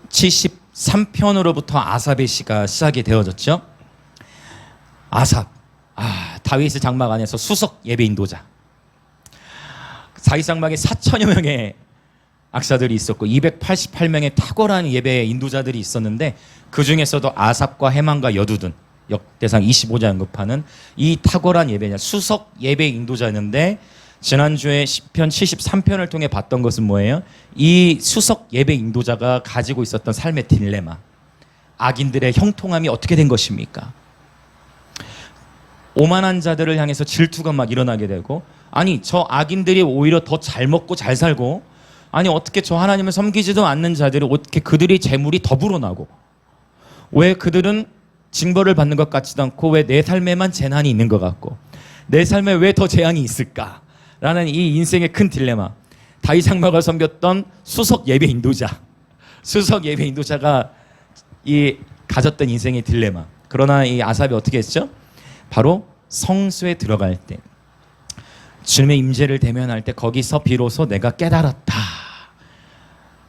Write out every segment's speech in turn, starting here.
73편으로부터 아삽의 시가 시작이 되어졌죠. 아삽, 다윗의 장막 안에서 수석 예배 인도자. 다윗 장막에 4천여 명의 악사들이 있었고 288명의 탁월한 예배 인도자들이 있었는데 그 중에서도 아삽과 헤만과 여두둔, 역대상 25장 언급하는 이 탁월한 예배냐, 수석 예배 인도자였는데, 지난주에 시편 73편을 통해 봤던 것은 뭐예요? 이 수석 예배 인도자가 가지고 있었던 삶의 딜레마, 악인들의 형통함이 어떻게 된 것입니까? 오만한 자들을 향해서 질투가 막 일어나게 되고, 아니 저 악인들이 오히려 더 잘 먹고 잘 살고, 아니 어떻게 저 하나님을 섬기지도 않는 자들이 어떻게 그들의 재물이 더 불어나고, 왜 그들은 징벌을 받는 것 같지도 않고 왜 내 삶에만 재난이 있는 것 같고 내 삶에 왜 더 재앙이 있을까? 라는 이 인생의 큰 딜레마. 다윗 장막을 섬겼던 수석 예배 인도자, 수석 예배 인도자가 이 가졌던 인생의 딜레마. 그러나 이 아삽이 어떻게 했죠? 바로 성소에 들어갈 때, 주님의 임재를 대면할 때 거기서 비로소 내가 깨달았다.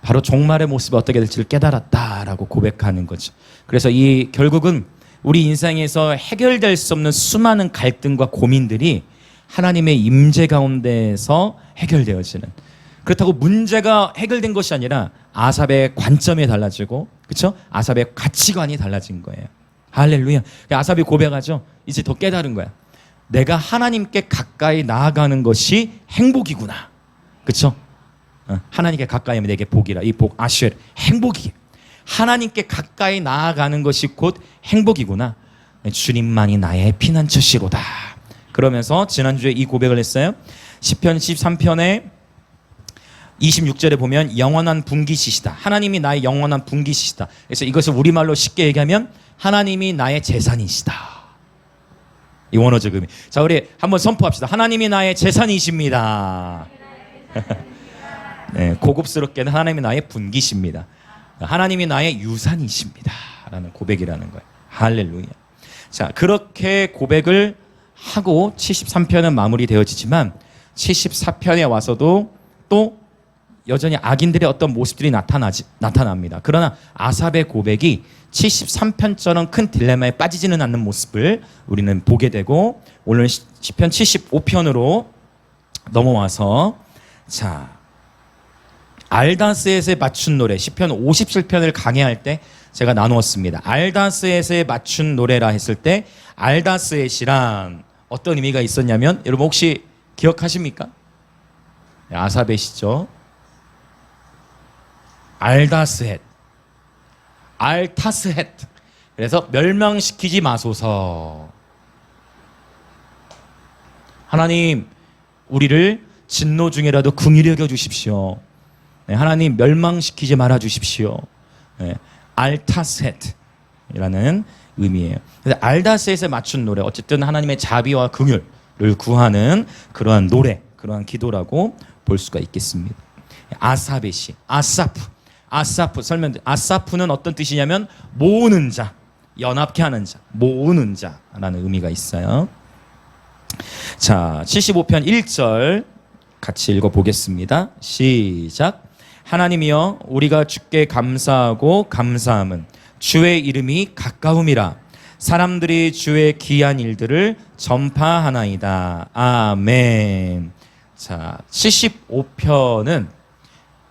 바로 종말의 모습이 어떻게 될지를 깨달았다라고 고백하는 거죠. 그래서 이 결국은 우리 인생에서 해결될 수 없는 수많은 갈등과 고민들이 하나님의 임재 가운데에서 해결되어지는, 그렇다고 문제가 해결된 것이 아니라 아삽의 관점이 달라지고, 그렇죠? 아삽의 가치관이 달라진 거예요. 할렐루야. 아삽이 고백하죠. 이제 더 깨달은 거야. 내가 하나님께 가까이 나아가는 것이 행복이구나. 그렇죠? 하나님께 가까이 하면 내게 복이라. 이 복 아쉘, 행복이. 하나님께 가까이 나아가는 것이 곧 행복이구나. 주님만이 나의 피난처시로다. 그러면서 지난주에 이 고백을 했어요. 시편 13편에 26절에 보면 영원한 분기시시다. 하나님이 나의 영원한 분기시시다. 그래서 이것을 우리말로 쉽게 얘기하면 하나님이 나의 재산이시다. 이 원어적 의미. 자, 우리 한번 선포합시다. 하나님이 나의 재산이십니다. 네, 고급스럽게는 하나님이 나의 분기십니다. 하나님이 나의 유산이십니다. 라는 고백이라는 거예요. 할렐루야. 자, 그렇게 고백을 하고 73편은 마무리되어지지만 74편에 와서도 또 여전히 악인들의 어떤 모습들이 나타납니다. 그러나 아삽의 고백이 73편처럼 큰 딜레마에 빠지지는 않는 모습을 우리는 보게 되고, 오늘 시편 75편으로 넘어와서, 자, 알다스엣에 맞춘 노래, 시편 57편을 강해할 때 제가 나누었습니다. 알다스엣에 맞춘 노래라 했을 때 알다스엣이란 어떤 의미가 있었냐면, 여러분 혹시 기억하십니까? 아삽의 시죠. 알다스헷, 알타스헷. 그래서 멸망시키지 마소서. 하나님, 우리를 진노 중에라도 긍휼히 여겨 주십시오. 네, 하나님 멸망시키지 말아 주십시오. 네, 알타스헷이라는 의미예요. 그래서 알다스헷에 맞춘 노래, 어쨌든 하나님의 자비와 긍휼을 구하는 그러한 노래, 그러한 기도라고 볼 수가 있겠습니다. 아삽의 시, 아사프 설명. 아사프는 어떤 뜻이냐면 모으는 자, 연합케 하는 자, 모으는 자라는 의미가 있어요. 자, 75편 1절 같이 읽어보겠습니다. 시작. 하나님이여, 우리가 주께 감사하고 감사함은 주의 이름이 가까움이라. 사람들이 주의 귀한 일들을 전파하나이다. 아멘. 자, 75편은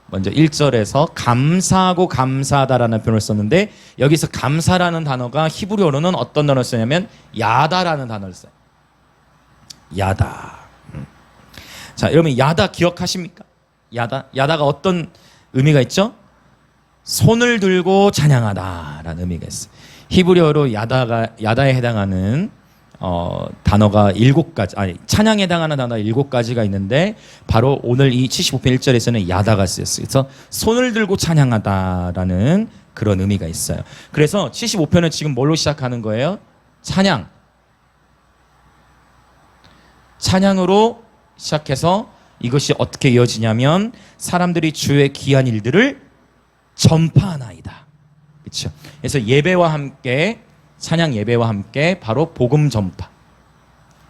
먼저 1절에서 감사하고 감사하다라는 표현을 썼는데, 여기서 감사라는 단어가 히브리어로는 어떤 단어를 쓰냐면 야다라는 단어를 써요. 야다. 자, 여러분 야다 기억하십니까? 야다가 어떤 의미가 있죠? 손을 들고 찬양하다라는 의미가 있어요. 히브리어로 야다에 해당하는 단어가 7가지, 아니 찬양에 해당하는 단어가 7가지가 있는데, 바로 오늘 이 75편 1절에서는 야다가 쓰였어요. 그래서 손을 들고 찬양하다라는 그런 의미가 있어요. 그래서 75편은 지금 뭘로 시작하는 거예요? 찬양으로 시작해서 이것이 어떻게 이어지냐면 사람들이 주의 귀한 일들을 전파하나이다. 그렇죠? 그래서 예배와 함께, 찬양 예배와 함께 바로 복음 전파,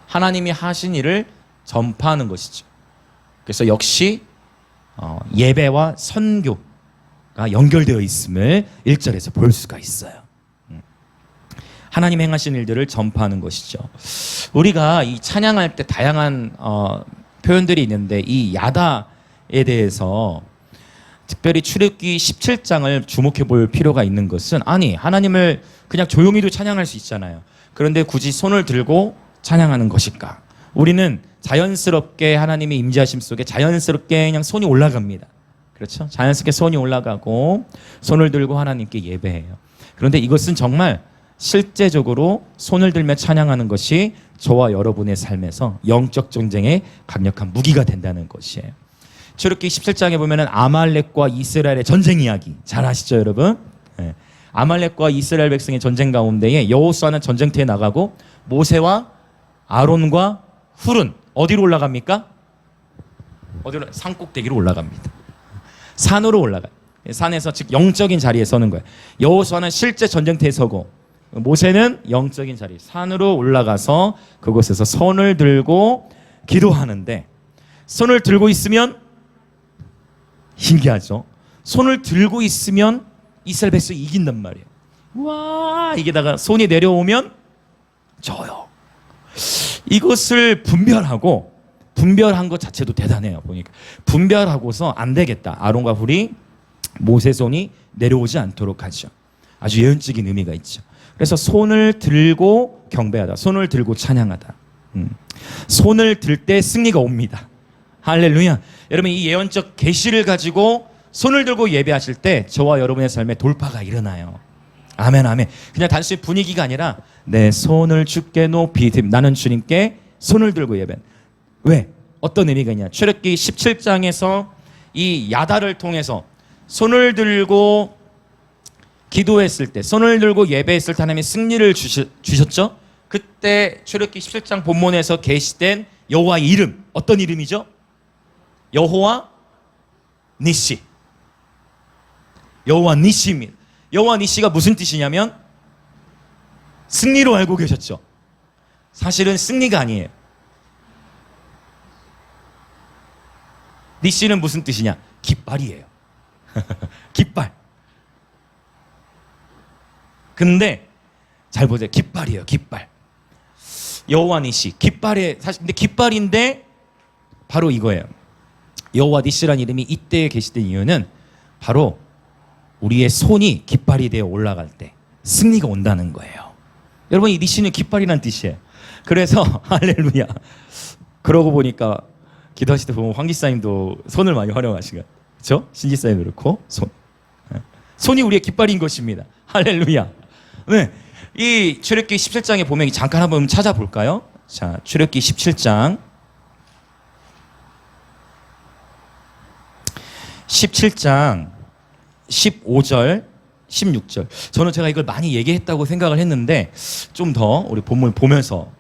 하나님이 하신 일을 전파하는 것이죠. 그래서 역시 예배와 선교, 연결되어 있음을 1절에서 볼 수가 있어요. 하나님 행하신 일들을 전파하는 것이죠. 우리가 이 찬양할 때 다양한 표현들이 있는데 이 야다에 대해서 특별히 출애굽기 17장을 주목해 볼 필요가 있는 것은 아니 하나님을 그냥 조용히도 찬양할 수 있잖아요. 그런데 굳이 손을 들고 찬양하는 것일까? 우리는 자연스럽게 하나님의 임재하심 속에 자연스럽게 그냥 손이 올라갑니다. 그렇죠? 자연스럽게 손이 올라가고 손을 들고 하나님께 예배해요. 그런데 이것은 정말 실제적으로 손을 들며 찬양하는 것이 저와 여러분의 삶에서 영적 전쟁의 강력한 무기가 된다는 것이에요. 출애굽기 17장에 보면은 아말렉과 이스라엘의 전쟁 이야기 잘 아시죠, 여러분? 네. 아말렉과 이스라엘 백성의 전쟁 가운데에 여호수아는 전쟁터에 나가고 모세와 아론과 훌은 어디로 올라갑니까? 어디로? 산 꼭대기로 올라갑니다. 산으로 올라가요. 산에서 즉 영적인 자리에 서는 거예요. 여호수아는 실제 전쟁터에 서고 모세는 영적인 자리 산으로 올라가서 그곳에서 손을 들고 기도하는데 손을 들고 있으면 신기하죠. 손을 들고 있으면 이스라엘 백성이 이긴단 말이에요. 와 이게다가 손이 내려오면 져요. 이것을 분별한 것 자체도 대단해요. 보니까 분별하고서 안 되겠다. 아론과 훌이 모세 손이 내려오지 않도록 하죠. 아주 예언적인 의미가 있죠. 그래서 손을 들고 경배하다. 손을 들고 찬양하다. 손을 들 때 승리가 옵니다. 할렐루야. 여러분 이 예언적 계시를 가지고 손을 들고 예배하실 때 저와 여러분의 삶에 돌파가 일어나요. 아멘 아멘. 그냥 단순히 분위기가 아니라 내 손을 주께 높이 나는 주님께 손을 들고 예배. 왜? 어떤 의미가 있냐. 출애굽기 17장에서 이 야다를 통해서 손을 들고 기도했을 때 손을 들고 예배했을 때 하나님이 승리를 주셨죠. 그때 출애굽기 17장 본문에서 계시된 여호와의 이름 어떤 이름이죠? 여호와 니시. 여호와 니시입니다. 여호와 니시가 무슨 뜻이냐면 승리로 알고 계셨죠. 사실은 승리가 아니에요. 니시는 무슨 뜻이냐? 깃발이에요. 깃발. 근데 잘 보세요. 깃발이에요. 깃발. 여호와 니시. 깃발에 사실 근데 깃발인데 바로 이거예요. 여호와 니시라는 이름이 이때에 계시된 이유는 바로 우리의 손이 깃발이 되어 올라갈 때 승리가 온다는 거예요. 여러분 이 니시는 깃발이라는 뜻이에요. 그래서 할렐루야. 그러고 보니까 기도하실 때 보면 황 지사님도 손을 많이 활용하시고 그렇죠? 신 지사님 그렇고 손이 우리의 깃발인 것입니다. 할렐루야. 네, 이 출애굽기 17장에 보면 잠깐 한번 찾아볼까요? 자, 출애굽기 17장 15절 16절. 저는 제가 이걸 많이 얘기했다고 생각을 했는데 좀 더 우리 본문 보면서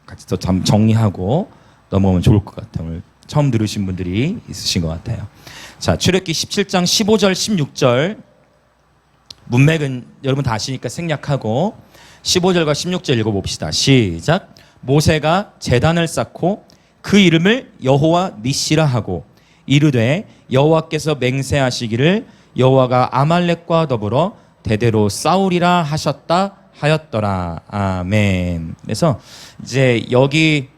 같이 더 정리하고 넘어오면 좋을 것 같아요. 오늘 처음 들으신 분들이 있으신 것 같아요. 자, 출애굽기 17장 15절 16절 문맥은 여러분 다 아시니까 생략하고 15절과 16절 읽어봅시다. 시작. 모세가 제단을 쌓고 그 이름을 여호와 니시라 하고 이르되 여호와께서 맹세하시기를 여호와가 아말렉과 더불어 대대로 싸우리라 하셨다 하였더라. 아멘. 그래서 이제 여기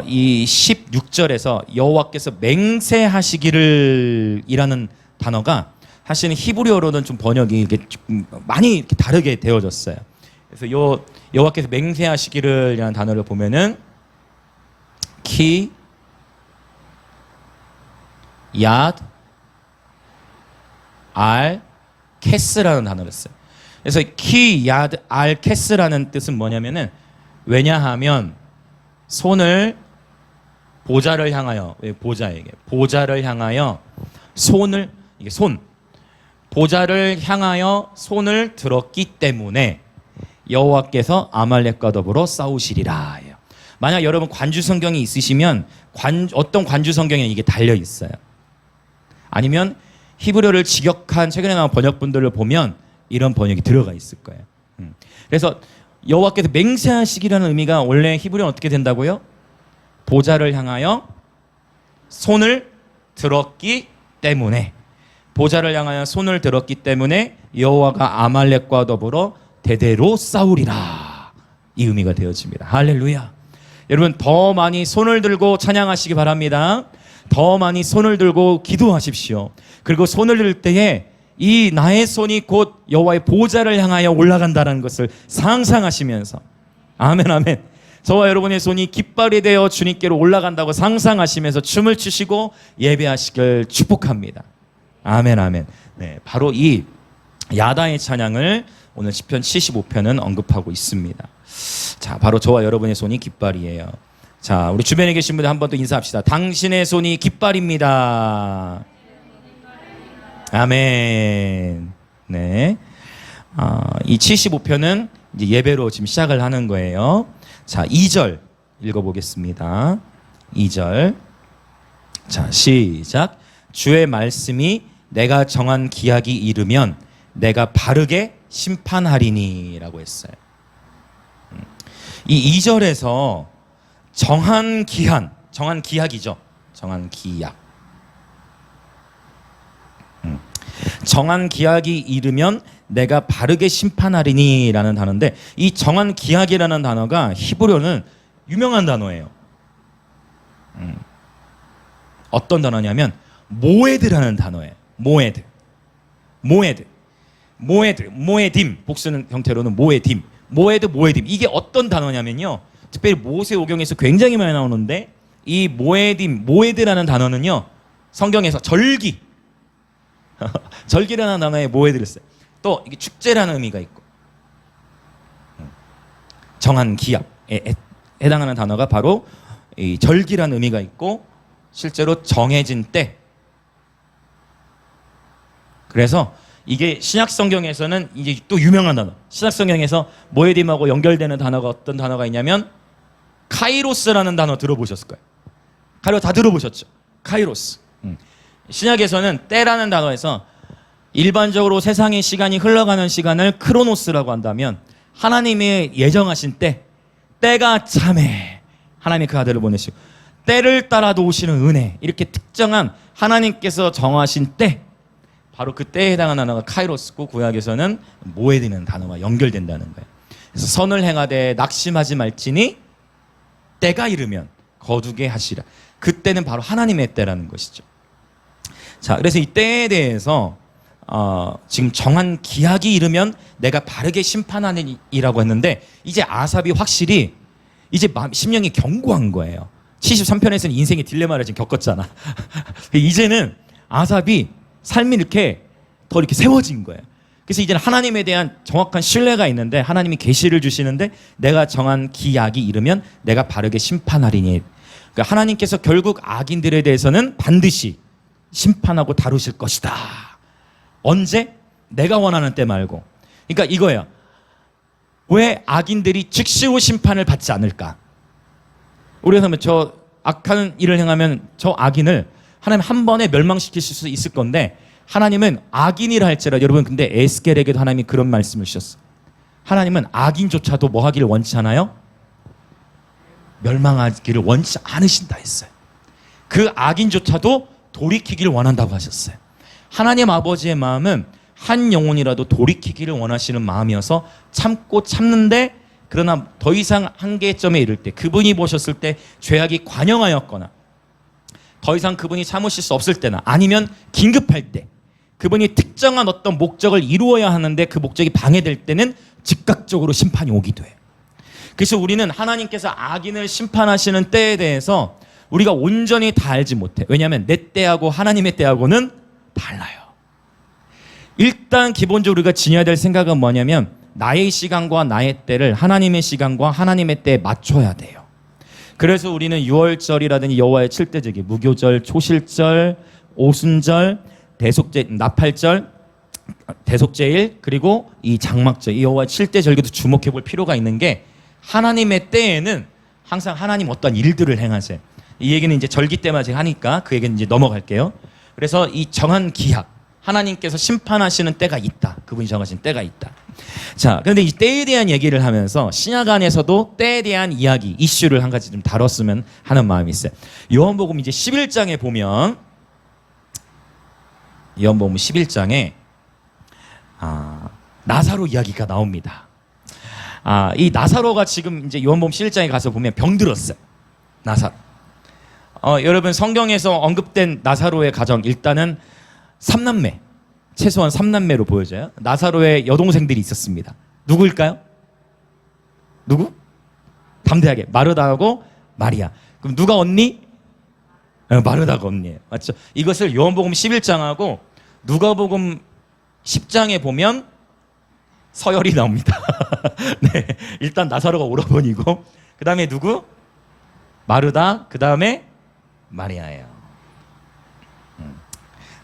이 16절에서 여호와께서 맹세하시기를 이라는 단어가 사실은 히브리어로는 좀 번역이 이게 좀 많이 이렇게 다르게 되어졌어요. 그래서 여호와께서 맹세하시기를이라는 단어를 보면은 키 야드 알 캐스라는 단어를 써요. 그래서 키 야드 알 캐스라는 뜻은 뭐냐면은 왜냐하면 손을 보좌를 향하여 보좌를 향하여 손을 이게 보좌를 향하여 손을 들었기 때문에 여호와께서 아말렉과 더불어 싸우시리라. 만약 여러분 관주 성경이 있으시면 어떤 관주 성경에 이게 달려 있어요. 아니면 히브리어를 직역한 최근에 나온 번역본들을 보면 이런 번역이 들어가 있을 거예요. 그래서 여호와께서 맹세하시기라는 의미가 원래 히브리어는 어떻게 된다고요? 보좌를 향하여 손을 들었기 때문에 보좌를 향하여 손을 들었기 때문에 여호와가 아말렉과 더불어 대대로 싸우리라. 이 의미가 되어집니다. 할렐루야. 여러분 더 많이 손을 들고 찬양하시기 바랍니다. 더 많이 손을 들고 기도하십시오. 그리고 손을 들 때에 이 나의 손이 곧 여호와의 보좌를 향하여 올라간다는 것을 상상하시면서 아멘 아멘. 저와 여러분의 손이 깃발이 되어 주님께로 올라간다고 상상하시면서 춤을 추시고 예배하시길 축복합니다. 아멘 아멘. 네, 바로 이 야다의 찬양을 오늘 시편 75편은 언급하고 있습니다. 자, 바로 저와 여러분의 손이 깃발이에요. 자, 우리 주변에 계신 분들 한 번 더 인사합시다. 당신의 손이 깃발입니다. 아멘. 네. 이 75편은 이제 예배로 지금 시작을 하는 거예요. 자, 2절 읽어보겠습니다. 2절. 자, 시작. 주의 말씀이 내가 정한 기약이 이르면 내가 바르게 심판하리니 라고 했어요. 이 2절에서 정한 기한, 정한 기약이죠. 정한 기약. 정한 기약이 이르면 내가 바르게 심판하리니 라는 단어인데 이 정한 기약이라는 단어가 히브리어는 유명한 단어예요. 어떤 단어냐면 모에드라는 단어예요. 모에드. 모에딤. 복수는 형태로는 모에딤. 모에딤. 이게 어떤 단어냐면요. 특별히 모세오경에서 굉장히 많이 나오는데 이 모에드라는 단어는요. 성경에서 절기라는 단어에 모에드를 써요. 또 이게 축제라는 의미가 있고 정한 기약에 해당하는 단어가 바로 이 절기라는 의미가 있고 실제로 정해진 때. 그래서 이게 신약 성경에서는 이제 또 유명한 단어. 신약 성경에서 모에딤하고 연결되는 단어가 어떤 단어가 있냐면 카이로스라는 단어 들어보셨을 거예요. 카이로 다 들어보셨죠? 카이로스. 신약에서는 때라는 단어에서 일반적으로 세상의 시간이 흘러가는 시간을 크로노스라고 한다면 하나님이 예정하신 때가 참해. 하나님이 그 아들을 보내시고 때를 따라 도우시는 은혜. 이렇게 특정한 하나님께서 정하신 때, 바로 그 때에 해당하는 단어가 카이로스고 구약에서는 모에드는 단어와 연결된다는 거예요. 그래서 선을 행하되 낙심하지 말지니 때가 이르면 거두게 하시라. 그때는 바로 하나님의 때라는 것이죠. 자, 그래서 이 때에 대해서 지금 정한 기약이 이르면 내가 바르게 심판하니라고 했는데 이제 아삽이 확실히 이제 심령이 견고한 거예요. 73편에서는 인생의 딜레마를 지금 겪었잖아. 이제는 아삽이 삶이 이렇게 더 이렇게 세워진 거예요. 그래서 이제는 하나님에 대한 정확한 신뢰가 있는데 하나님이 계시를 주시는데 내가 정한 기약이 이르면 내가 바르게 심판하리니. 그러니까 하나님께서 결국 악인들에 대해서는 반드시 심판하고 다루실 것이다. 언제? 내가 원하는 때 말고. 그러니까 이거예요. 왜 악인들이 즉시로 심판을 받지 않을까? 우리가 저 악한 일을 행하면 저 악인을 하나님 한 번에 멸망시키실 수 있을 건데 하나님은 악인이라 할지라도 여러분 근데 에스겔에게도 하나님이 그런 말씀을 주셨어. 하나님은 악인조차도 뭐 하기를 원치 않아요? 멸망하기를 원치 않으신다 했어요. 그 악인조차도 돌이키기를 원한다고 하셨어요. 하나님 아버지의 마음은 한 영혼이라도 돌이키기를 원하시는 마음이어서 참고 참는데 그러나 더 이상 한계점에 이를 때 그분이 보셨을 때 죄악이 관영하였거나 더 이상 그분이 참으실 수 없을 때나 아니면 긴급할 때 그분이 특정한 어떤 목적을 이루어야 하는데 그 목적이 방해될 때는 즉각적으로 심판이 오기도 해요. 그래서 우리는 하나님께서 악인을 심판하시는 때에 대해서 우리가 온전히 다 알지 못해. 왜냐하면 내 때하고 하나님의 때하고는 달라요. 일단 기본적으로 우리가 지녀야 될 생각은 뭐냐면 나의 시간과 나의 때를 하나님의 시간과 하나님의 때에 맞춰야 돼요. 그래서 우리는 6월절이라든지 여호와의 7대제기, 무교절, 초실절, 오순절, 나팔절, 대속제일 그리고 이 장막절, 이 여호와의 7대절기도 주목해 볼 필요가 있는 게 하나님의 때에는 항상 하나님 어떤 일들을 행하세요. 이 얘기는 이제 절기 때만 제가 하니까 그 얘기는 이제 넘어갈게요. 그래서 이 정한 기약, 하나님께서 심판하시는 때가 있다. 그분이 정하신 때가 있다. 자, 그런데 이 때에 대한 얘기를 하면서 신약 안에서도 때에 대한 이야기, 이슈를 한 가지 좀 다뤘으면 하는 마음이 있어요. 요한복음 이제 11장에 보면 요한복음 11장에 나사로 이야기가 나옵니다. 이 나사로가 지금 이제 요한복음 11장에 가서 보면 병들었어요. 나사로. 여러분 성경에서 언급된 나사로의 가정 일단은 3남매, 최소한 3남매로 보여져요. 나사로의 여동생들이 있었습니다. 누구일까요? 누구? 담대하게 마르다하고 마리아. 그럼 누가 언니? 마르다가 언니예요. 맞죠? 이것을 요한복음 11장하고 누가복음 10장에 보면 서열이 나옵니다. 네, 일단 나사로가 오라버니고 그 다음에 누구? 마르다, 그 다음에 마리아예요.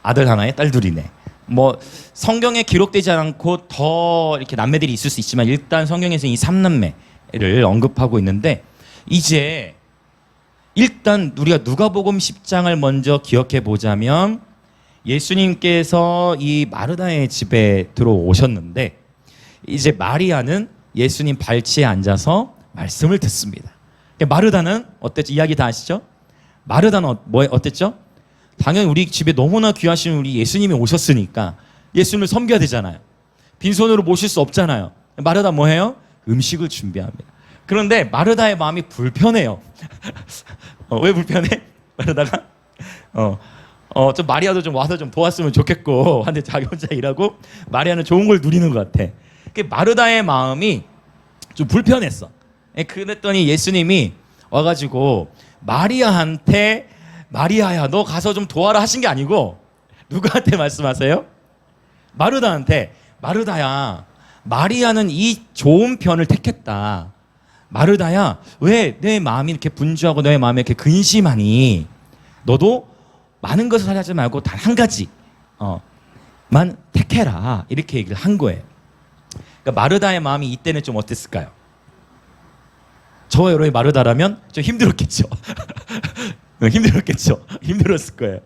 아들 하나에 딸 둘이네. 뭐 성경에 기록되지 않고 더 이렇게 남매들이 있을 수 있지만 일단 성경에서 이 3남매를 언급하고 있는데 이제 일단 우리가 누가복음 10장을 먼저 기억해 보자면 예수님께서 이 마르다의 집에 들어오셨는데 이제 마리아는 예수님 발치에 앉아서 말씀을 듣습니다. 마르다는 어땠죠? 이야기 다 아시죠? 마르다는 어땠죠? 당연히 우리 집에 너무나 귀하신 우리 예수님이 오셨으니까 예수님을 섬겨야 되잖아요. 빈손으로 모실 수 없잖아요. 마르다 뭐 해요? 음식을 준비합니다. 그런데 마르다의 마음이 불편해요. 왜 불편해? 마르다가 좀 마리아도 좀 와서 좀 도왔으면 좋겠고 한데 자기 혼자 일하고 마리아는 좋은 걸 누리는 것 같아. 마르다의 마음이 좀 불편했어. 그랬더니 예수님이 와가지고 마리아한테 마리아야 너 가서 좀 도와라 하신 게 아니고 누구한테 말씀하세요? 마르다한테 마르다야 마리아는 이 좋은 편을 택했다. 마르다야 왜 내 마음이 이렇게 분주하고 너의 마음이 이렇게 근심하니? 너도 많은 것을 하지 말고 단 한 가지 만 택해라 이렇게 얘기를 한 거예요. 그러니까 마르다의 마음이 이때는 좀 어땠을까요? 저와 여러분이 마르다라면 좀 힘들었겠죠. 힘들었을 거예요.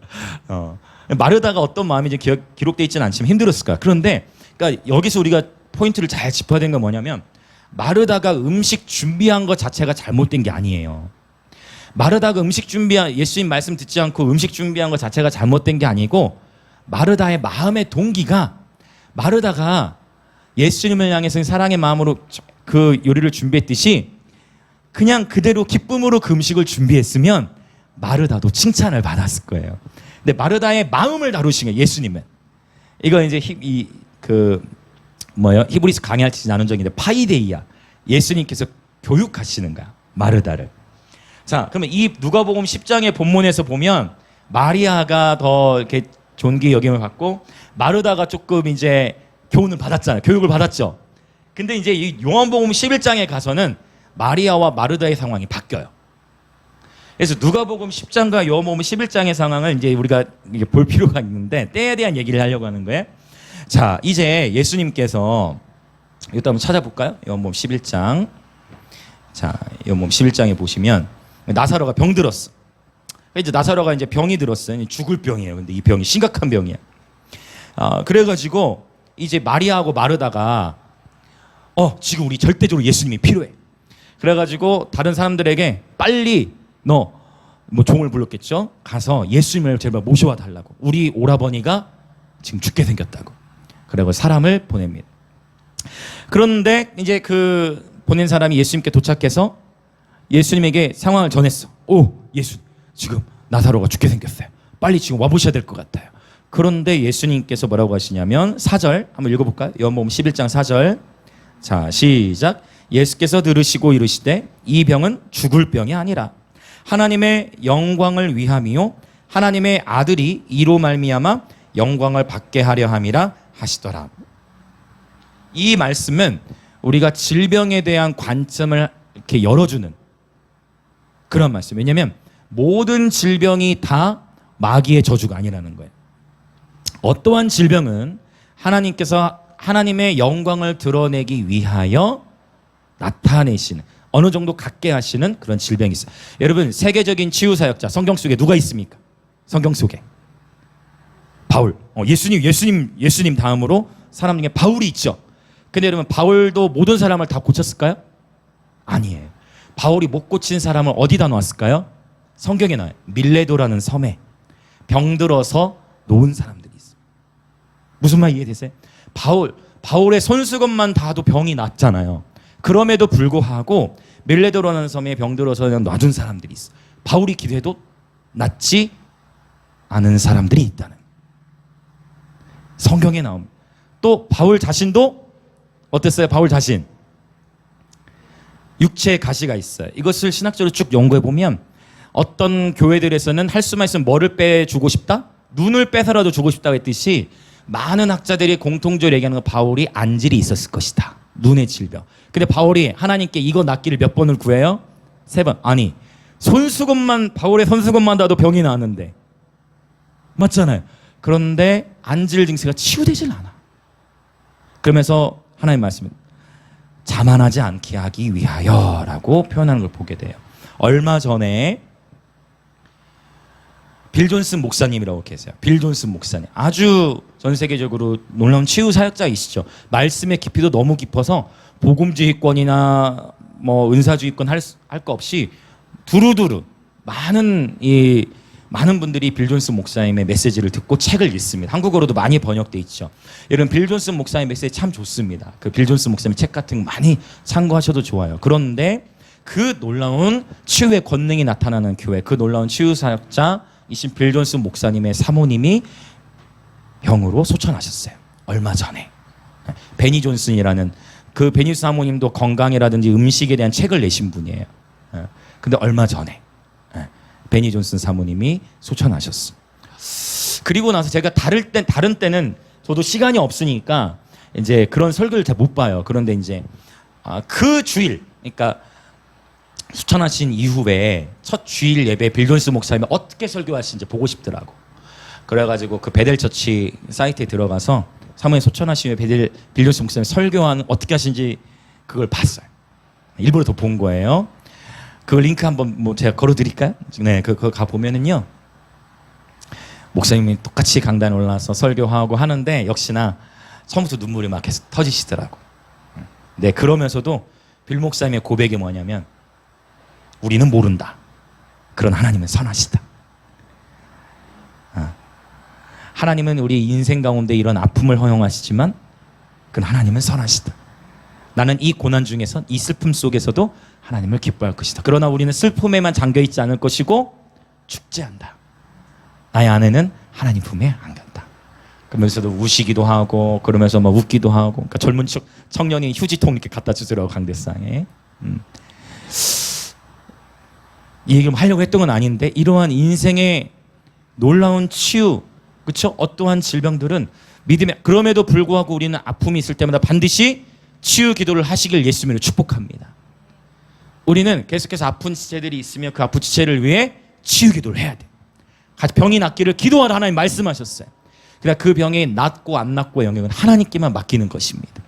마르다가 어떤 마음인지 기록되어 있지는 않지만 힘들었을 거예요. 그런데 그러니까 여기서 우리가 포인트를 잘 짚어야 되는 건 뭐냐면 마르다가 음식 준비한 것 자체가 잘못된 게 아니에요. 마르다가 예수님 말씀 듣지 않고 음식 준비한 것 자체가 잘못된 게 아니고 마르다의 마음의 동기가 마르다가 예수님을 향해서 사랑의 마음으로 그 요리를 준비했듯이 그냥 그대로 기쁨으로 그 음식을 준비했으면 마르다도 칭찬을 받았을 거예요. 근데 마르다의 마음을 다루신 거예요. 예수님은. 이거 이제 히브리서 강의할 때 나눈 적인데 파이데이야. 예수님께서 교육하시는 거야. 마르다를. 자, 그러면 이 누가복음 10장의 본문에서 보면 마리아가 더 이렇게 존귀 여김을 받고 마르다가 조금 이제 교훈을 받았잖아요. 교육을 받았죠. 근데 이제 이 요한복음 11장에 가서는 마리아와 마르다의 상황이 바뀌어요. 그래서 누가복음 10장과 요한복음 11장의 상황을 이제 우리가 볼 필요가 있는데 때에 대한 얘기를 하려고 하는 거예요. 자, 이제 예수님께서 이것도 한번 찾아볼까요? 요한복음 11장. 자, 요한복음 11장에 보시면 나사로가 병들었어. 이제 나사로가 이제 병이 들었어요. 죽을 병이에요. 근데 이 병이 심각한 병이야. 그래가지고 이제 마리아하고 마르다가 지금 우리 절대적으로 예수님이 필요해. 그래가지고 다른 사람들에게 빨리 너 뭐 종을 불렀겠죠. 가서 예수님을 제발 모셔와 달라고. 우리 오라버니가 지금 죽게 생겼다고. 그리고 사람을 보냅니다. 그런데 이제 그 보낸 사람이 예수님께 도착해서 예수님에게 상황을 전했어. 예수 지금 나사로가 죽게 생겼어요. 빨리 지금 와보셔야 될 것 같아요. 그런데 예수님께서 뭐라고 하시냐면 4절 한번 읽어볼까요? 요한복음 11장 4절. 자, 시작. 예수께서 들으시고 이르시되 이 병은 죽을 병이 아니라 하나님의 영광을 위함이요 하나님의 아들이 이로 말미암아 영광을 받게 하려 함이라 하시더라. 이 말씀은 우리가 질병에 대한 관점을 이렇게 열어주는 그런 말씀. 왜냐하면 모든 질병이 다 마귀의 저주가 아니라는 거예요. 어떠한 질병은 하나님께서 하나님의 영광을 드러내기 위하여 나타내시는 어느 정도 갖게 하시는 그런 질병이 있어요. 여러분 세계적인 치유사역자 성경 속에 누가 있습니까? 성경 속에 바울. 예수님 다음으로 사람 중에 바울이 있죠. 근데 여러분 바울도 모든 사람을 다 고쳤을까요? 아니에요. 바울이 못 고친 사람을 어디다 놓았을까요? 성경에 나와요. 밀레도라는 섬에 병들어서 놓은 사람들이 있어요. 무슨 말 이해되세요? 바울의 손수건만 닿아도 병이 낫잖아요. 그럼에도 불구하고 밀레도라는 섬에 병들어서 그냥 놔둔 사람들이 있어. 바울이 기도해도 낫지 않은 사람들이 있다는 성경에 나옵니다. 또 바울 자신도 어땠어요? 바울 자신 육체에 가시가 있어요. 이것을 신학적으로 쭉 연구해 보면 어떤 교회들에서는 할 수만 있으면 뭐를 빼주고 싶다? 눈을 빼서라도 주고 싶다고 했듯이 많은 학자들이 공통적으로 얘기하는 건 바울이 안질이 있었을 것이다. 눈의 질병. 근데 바울이 하나님께 이거 낫기를 몇 번을 구해요? 3번. 아니 바울의 손수건만 닿아도 병이 나는데 맞잖아요. 그런데 안질 증세가 치유되질 않아. 그러면서 하나님 말씀은 자만하지 않게 하기 위하여 라고 표현하는 걸 보게 돼요. 얼마 전에 빌 존슨 목사님이라고 계세요. 빌 존슨 목사님. 아주 전 세계적으로 놀라운 치유 사역자이시죠. 말씀의 깊이도 너무 깊어서 복음주의권이나 뭐 은사주의권 할 거 없이 두루두루 많은 분들이 빌 존슨 목사님의 메시지를 듣고 책을 읽습니다. 한국어로도 많이 번역돼 있죠. 이런 빌 존슨 목사님 메시지 참 좋습니다. 그 빌 존슨 목사님 책 같은 거 많이 참고하셔도 좋아요. 그런데 그 놀라운 치유의 권능이 나타나는 교회, 그 놀라운 치유 사역자이신 빌 존슨 목사님의 사모님이 병으로 소천하셨어요. 얼마 전에. 베니 존슨이라는 그 베니 사모님도 건강이라든지 음식에 대한 책을 내신 분이에요. 근데 얼마 전에 베니 존슨 사모님이 소천하셨어. 그리고 나서 제가 다른 때는 저도 시간이 없으니까 이제 그런 설교를 잘 못 봐요. 그런데 이제 그 주일, 그러니까 소천하신 이후에 첫 주일 예배 빌 존슨 목사님이 어떻게 설교하시는지 보고 싶더라고. 그래가지고 그 베델처치 사이트에 들어가서 사모님 소천하신 후에 빌 존슨 목사님 설교하는 어떻게 하시는지 그걸 봤어요. 일부러 더 본 거예요. 그 링크 한번 뭐 제가 걸어드릴까요? 네, 그거 가 보면은요, 목사님이 똑같이 강단에 올라와서 설교하고 하는데 역시나 처음부터 눈물이 막 계속 터지시더라고. 네, 그러면서도 빌 목사님의 고백이 뭐냐면 우리는 모른다. 그런 하나님은 선하시다. 하나님은 우리 인생 가운데 이런 아픔을 허용하시지만 그 하나님은 선하시다. 나는 이 고난 중에서 이 슬픔 속에서도 하나님을 기뻐할 것이다. 그러나 우리는 슬픔에만 잠겨있지 않을 것이고 축제한다. 나의 아내는 하나님 품에 안겼다. 그러면서도 우시기도 하고 그러면서 막 웃기도 하고, 그러니까 젊은 청년이 휴지통 이렇게 갖다 주더라고 강대상에. 이 얘기를 하려고 했던 건 아닌데 이러한 인생의 놀라운 치유, 그렇죠? 어떠한 질병들은 믿음에, 그럼에도 불구하고 우리는 아픔이 있을 때마다 반드시 치유 기도를 하시길 예수님으로 축복합니다. 우리는 계속해서 아픈 지체들이 있으면 그 아픈 지체를 위해 치유 기도를 해야 돼. 병이 낫기를 기도하라 하나님 말씀하셨어요. 그러니까 그 병이 낫고 안 낫고의 영역은 하나님께만 맡기는 것입니다.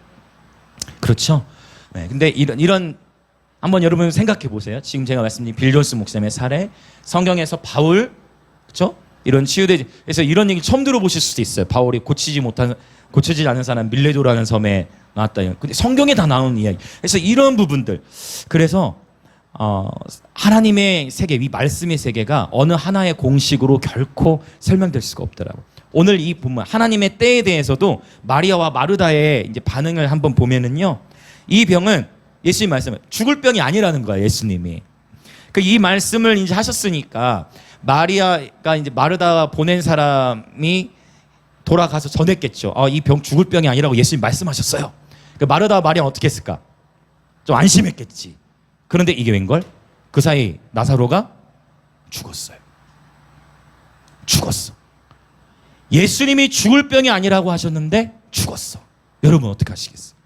그렇죠? 네, 근데 이런 한번 여러분 생각해 보세요. 지금 제가 말씀드린 빌 존슨 목사님의 사례, 성경에서 바울, 그렇죠? 이런 치유되지, 그래서 이런 얘기 처음 들어보실 수도 있어요. 바울이 고치지 않은 사람 밀레도라는 섬에 나왔다. 근데 성경에 다 나오는 이야기. 그래서 이런 부분들, 그래서 하나님의 세계, 이 말씀의 세계가 어느 하나의 공식으로 결코 설명될 수가 없더라고. 오늘 이 본문 하나님의 때에 대해서도 마리아와 마르다의 이제 반응을 한번 보면은요, 이 병은 예수님 말씀은 죽을 병이 아니라는 거야. 예수님이 이 말씀을 이제 하셨으니까 마리아가 이제 마르다가 보낸 사람이 돌아가서 전했겠죠. 이 병 죽을 병이 아니라고 예수님 말씀하셨어요. 마르다와 마리아는 어떻게 했을까? 좀 안심했겠지. 그런데 이게 웬걸? 그 사이 나사로가 죽었어요. 죽었어. 예수님이 죽을 병이 아니라고 하셨는데 죽었어. 여러분 어떻게 하시겠어요?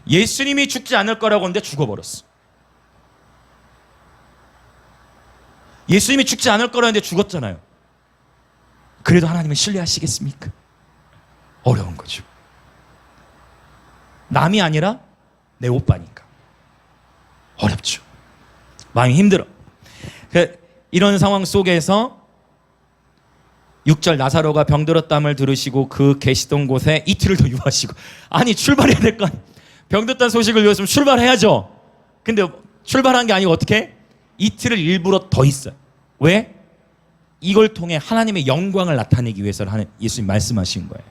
예수님이 죽지 않을 거라고 했는데 죽어버렸어. 예수님이 죽지 않을 거라고 했는데 죽었잖아요. 그래도 하나님을 신뢰하시겠습니까? 어려운 거죠. 남이 아니라 내 오빠니까 어렵죠. 마음이 힘들어. 이런 상황 속에서 6절 나사로가 병들었담을 들으시고 그 계시던 곳에 이틀을 더 유하시고, 아니 출발해야 될 거 아니에요. 병들었다는 소식을 들었으면 출발해야죠. 근데 출발한 게 아니고 어떻게? 이틀을 일부러 더 있어요. 왜? 이걸 통해 하나님의 영광을 나타내기 위해서 예수님 말씀하신 거예요.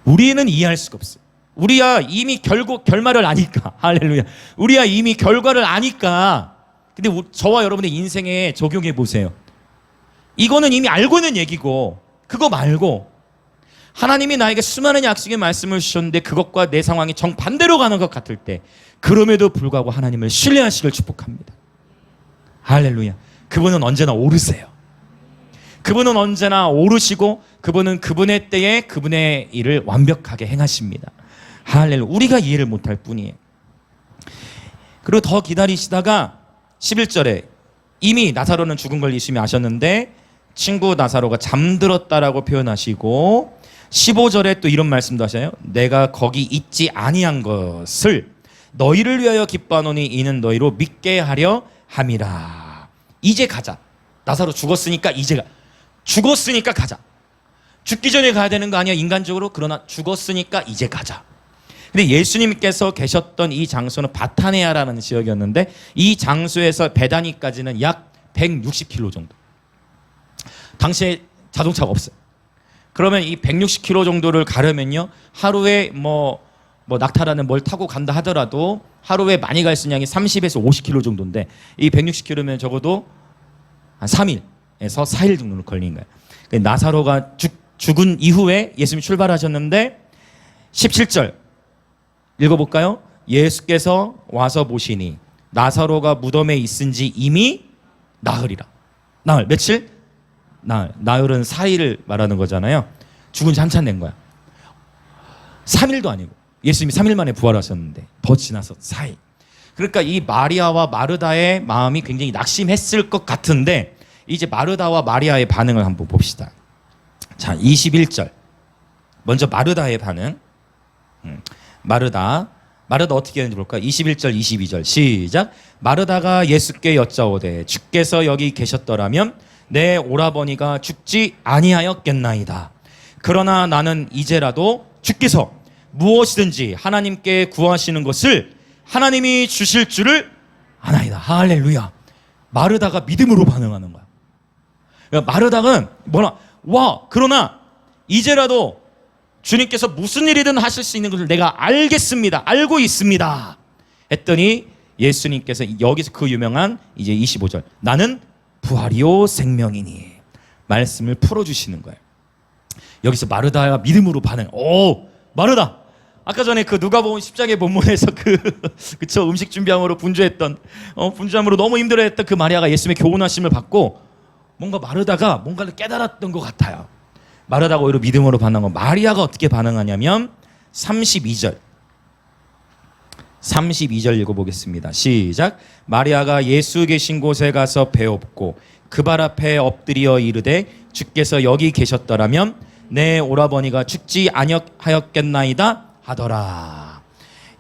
우리는 이해할 수가 없어요. 우리야 이미 결말을 아니까. 할렐루야. 우리야 이미 결과를 아니까. 근데 저와 여러분의 인생에 적용해 보세요. 이거는 이미 알고 있는 얘기고, 그거 말고 하나님이 나에게 수많은 약속의 말씀을 주셨는데 그것과 내 상황이 정반대로 가는 것 같을 때, 그럼에도 불구하고 하나님을 신뢰하시길 축복합니다. 할렐루야. 그분은 언제나 오르세요. 그분은 언제나 오르시고, 그분은 그분의 때에 그분의 일을 완벽하게 행하십니다. 할렐루야. 우리가 이해를 못할 뿐이에요. 그리고 더 기다리시다가 11절에 이미 나사로는 죽은 걸 예수님이 아셨는데 친구 나사로가 잠들었다라고 표현하시고, 15절에 또 이런 말씀도 하셔요. 내가 거기 있지 아니한 것을 너희를 위하여 기뻐하노니 이는 너희로 믿게 하려 함이라. 이제 가자. 나사로 죽었으니까 죽었으니까 가자. 죽기 전에 가야 되는 거 아니야, 인간적으로? 그러나 죽었으니까 이제 가자. 근데 예수님께서 계셨던 이 장소는 바타네아라는 지역이었는데, 이 장소에서 베다니까지는 약 160km 정도. 당시에 자동차가 없어요. 그러면 이 160km 정도를 가려면요, 하루에 뭐 낙타라는 뭘 타고 간다 하더라도 하루에 많이 갈 수 있는 양이 30에서 50km 정도인데, 이 160km면 적어도 한 3일에서 4일 정도는 걸린 거예요. 나사로가 죽은 이후에 예수님이 출발하셨는데, 17절 읽어볼까요? 예수께서 와서 보시니 나사로가 무덤에 있은지 이미 나흘이라. 나흘 며칠? 나흘은 4일을 말하는 거잖아요. 죽은 지 한참 된 거야. 3일도 아니고, 예수님이 3일 만에 부활하셨는데 더 지나서 4일. 그러니까 이 마리아와 마르다의 마음이 굉장히 낙심했을 것 같은데, 이제 마르다와 마리아의 반응을 한번 봅시다. 자, 21절 먼저 마르다의 반응. 마르다 어떻게 하는지 볼까요? 21절 22절 시작. 마르다가 예수께 여짜오되 주께서 여기 계셨더라면 내 오라버니가 죽지 아니하였겠나이다. 그러나 나는 이제라도 주께서 무엇이든지 하나님께 구하시는 것을 하나님이 주실 줄을 아나이다. 할렐루야. 마르다가 믿음으로 반응하는 거야. 그러니까 마르다는 그러나 이제라도 주님께서 무슨 일이든 하실 수 있는 것을 내가 알겠습니다. 알고 있습니다. 했더니 예수님께서 여기서 그 유명한 이제 25절 나는 부활이요 생명이니 말씀을 풀어주시는 거예요. 여기서 마르다가 믿음으로 반응. 마르다. 아까 전에 그 누가복음 10장의 본문에서 그쵸, 음식 준비함으로 분주했던 분주함으로 너무 힘들어했던 그 마리아가 예수님의 교훈하심을 받고 뭔가 마르다가 뭔가를 깨달았던 것 같아요. 마르다가 오히려 믿음으로 반응한 거. 마리아가 어떻게 반응하냐면 32절 읽어보겠습니다. 시작. 마리아가 예수 계신 곳에 가서 배웠고 그 발 앞에 엎드려 이르되 주께서 여기 계셨더라면 내 오라버니가 죽지 아니하였겠나이다 하더라.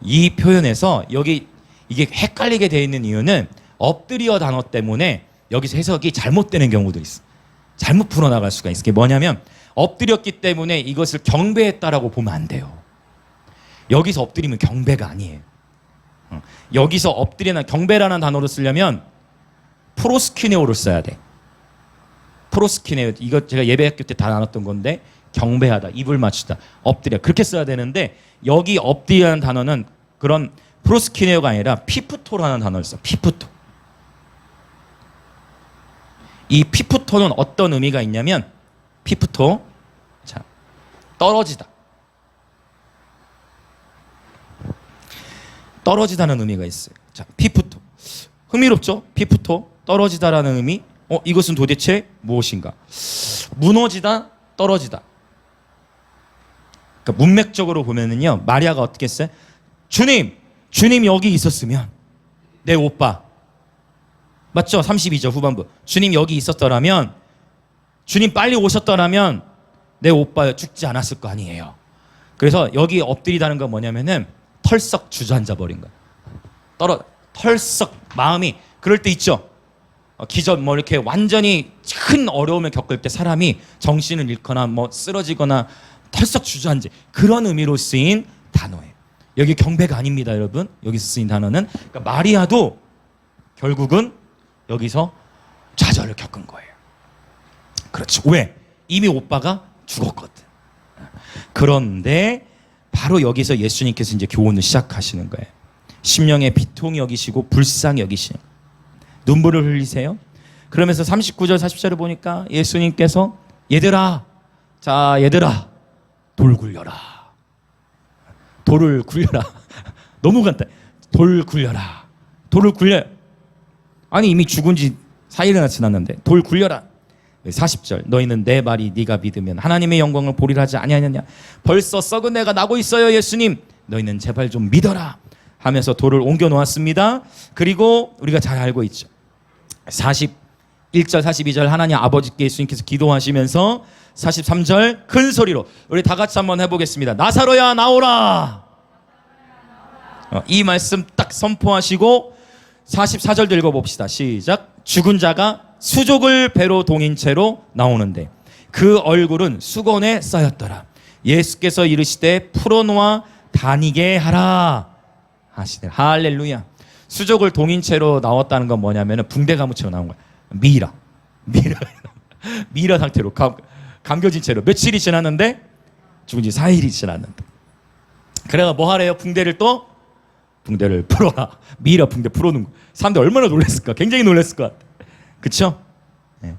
이 표현에서 여기 이게 헷갈리게 되어 있는 이유는 엎드려 단어 때문에 여기서 해석이 잘못되는 경우도 있어. 잘못 풀어나갈 수가 있어. 그게 뭐냐면 엎드렸기 때문에 이것을 경배했다라고 보면 안 돼요. 여기서 엎드리면 경배가 아니에요. 여기서 엎드리는 경배라는 단어를 쓰려면 프로스키네오를 써야 돼. 프로스키네오. 이거 제가 예배학교 때 다 나눴던 건데, 경배하다, 입을 맞추다, 엎드려, 그렇게 써야 되는데 여기 엎드리라는 단어는 그런 프로스키네오가 아니라 피프토라는 단어를 써. 피프토. 이 피프토는 어떤 의미가 있냐면, 피프토, 자, 떨어지다. 떨어지다는 의미가 있어요. 자, 피프토. 흥미롭죠? 피프토, 떨어지다라는 의미. 이것은 도대체 무엇인가? 무너지다, 떨어지다. 그러니까 문맥적으로 보면은요, 마리아가 어떻게 했어요? 주님 여기 있었으면 내 오빠, 맞죠? 32절 후반부. 주님 여기 있었더라면, 주님 빨리 오셨더라면 내 오빠 죽지 않았을 거 아니에요. 그래서 여기 엎드리다는 건 뭐냐면은 털썩 주저앉아 버린 거야. 털썩 마음이 그럴 때 있죠. 기절 이렇게 완전히 큰 어려움을 겪을 때 사람이 정신을 잃거나 쓰러지거나 털썩 주저앉아, 그런 의미로 쓰인 단어예요. 여기 경배가 아닙니다, 여러분. 여기서 쓰인 단어는, 그러니까 마리아도 결국은 여기서 좌절을 겪은 거예요. 그렇죠. 왜? 이미 오빠가 죽었거든. 그런데 바로 여기서 예수님께서 이제 교훈을 시작하시는 거예요. 심령의 비통히 여기시고 불쌍히 여기시는 거예요. 눈물을 흘리세요. 그러면서 39절 40절을 보니까 예수님께서 얘들아, 자 얘들아, 돌 굴려라. 돌을 굴려라. 너무 간단해. 돌 굴려라. 돌을 굴려. 아니 이미 죽은 지 4일이나 지났는데 돌 굴려라. 40절 너희는 내 말이 네가 믿으면 하나님의 영광을 보리라 하지 아니하느냐. 벌써 썩은 내가 나고 있어요 예수님. 너희는 제발 좀 믿어라 하면서 돌을 옮겨 놓았습니다. 그리고 우리가 잘 알고 있죠. 41절 42절 하나님 아버지께 예수님께서 기도하시면서 43절 큰 소리로 우리 다 같이 한번 해보겠습니다. 나사로야 나오라. 이 말씀 딱 선포하시고 44절도 읽어봅시다. 시작. 죽은 자가 수족을 배로 동인 채로 나오는데 그 얼굴은 수건에 쌓였더라. 예수께서 이르시되 풀어놓아 다니게 하라 하시되. 할렐루야. 수족을 동인 채로 나왔다는 건 뭐냐면 붕대 감은 채로 나온 거야. 미라 상태로 감겨진 채로 며칠이 지났는데 죽은 지 4일이 지났는데 그래가 뭐 하래요? 붕대를 풀어라. 미라 붕대 풀어놓은 거. 사람들 얼마나 놀랐을까? 굉장히 놀랐을 것 같아. 그쵸? 네.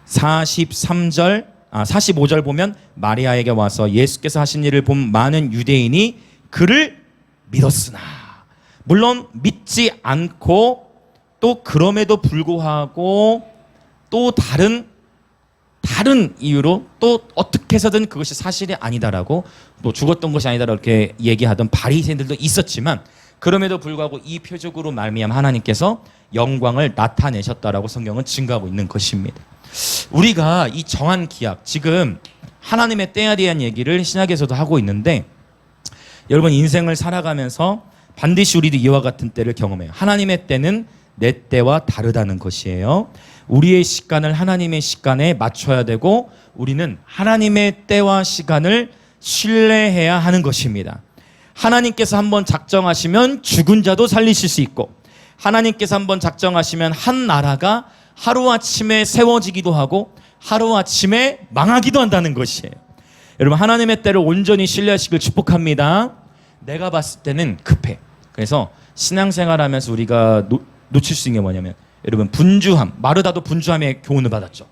45절 보면 마리아에게 와서 예수께서 하신 일을 본 많은 유대인이 그를 믿었으나, 물론 믿지 않고 또 그럼에도 불구하고 또 다른 이유로 또 어떻게 해서든 그것이 사실이 아니다라고, 또 죽었던 것이 아니다라고 이렇게 얘기하던 바리새인들도 있었지만, 그럼에도 불구하고 이 표적으로 말미암아 하나님께서 영광을 나타내셨다라고 성경은 증거하고 있는 것입니다. 우리가 이 정한 기약, 지금 하나님의 때에 대한 얘기를 신약에서도 하고 있는데, 여러분 인생을 살아가면서 반드시 우리도 이와 같은 때를 경험해요. 하나님의 때는 내 때와 다르다는 것이에요. 우리의 시간을 하나님의 시간에 맞춰야 되고, 우리는 하나님의 때와 시간을 신뢰해야 하는 것입니다. 하나님께서 한번 작정하시면 죽은 자도 살리실 수 있고, 하나님께서 한번 작정하시면 한 나라가 하루아침에 세워지기도 하고 하루아침에 망하기도 한다는 것이에요. 여러분 하나님의 때를 온전히 신뢰하시길 축복합니다. 내가 봤을 때는 급해. 그래서 신앙생활하면서 우리가 놓칠 수 있는 게 뭐냐면, 여러분 분주함, 마르다도 분주함의 교훈을 받았죠.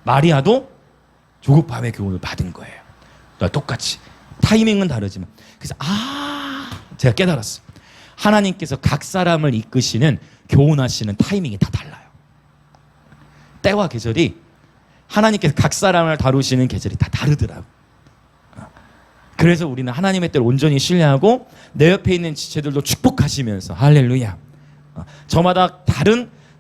마리아도 조급함의 교훈을 받은 거예요. 똑같이 타이밍은 다르지만. 그래서 제가 깨달았어요. 하나님께서 각 사람을 이끄시는, 교훈하시는 타이밍이 다 달라요. 때와 계절이, 하나님께서 각 사람을 다루시는 계절이 다 다르더라고. 그래서 우리는 하나님의 때를 온전히 신뢰하고 내 옆에 있는 지체들도 축복하시면서, 할렐루야, 저마다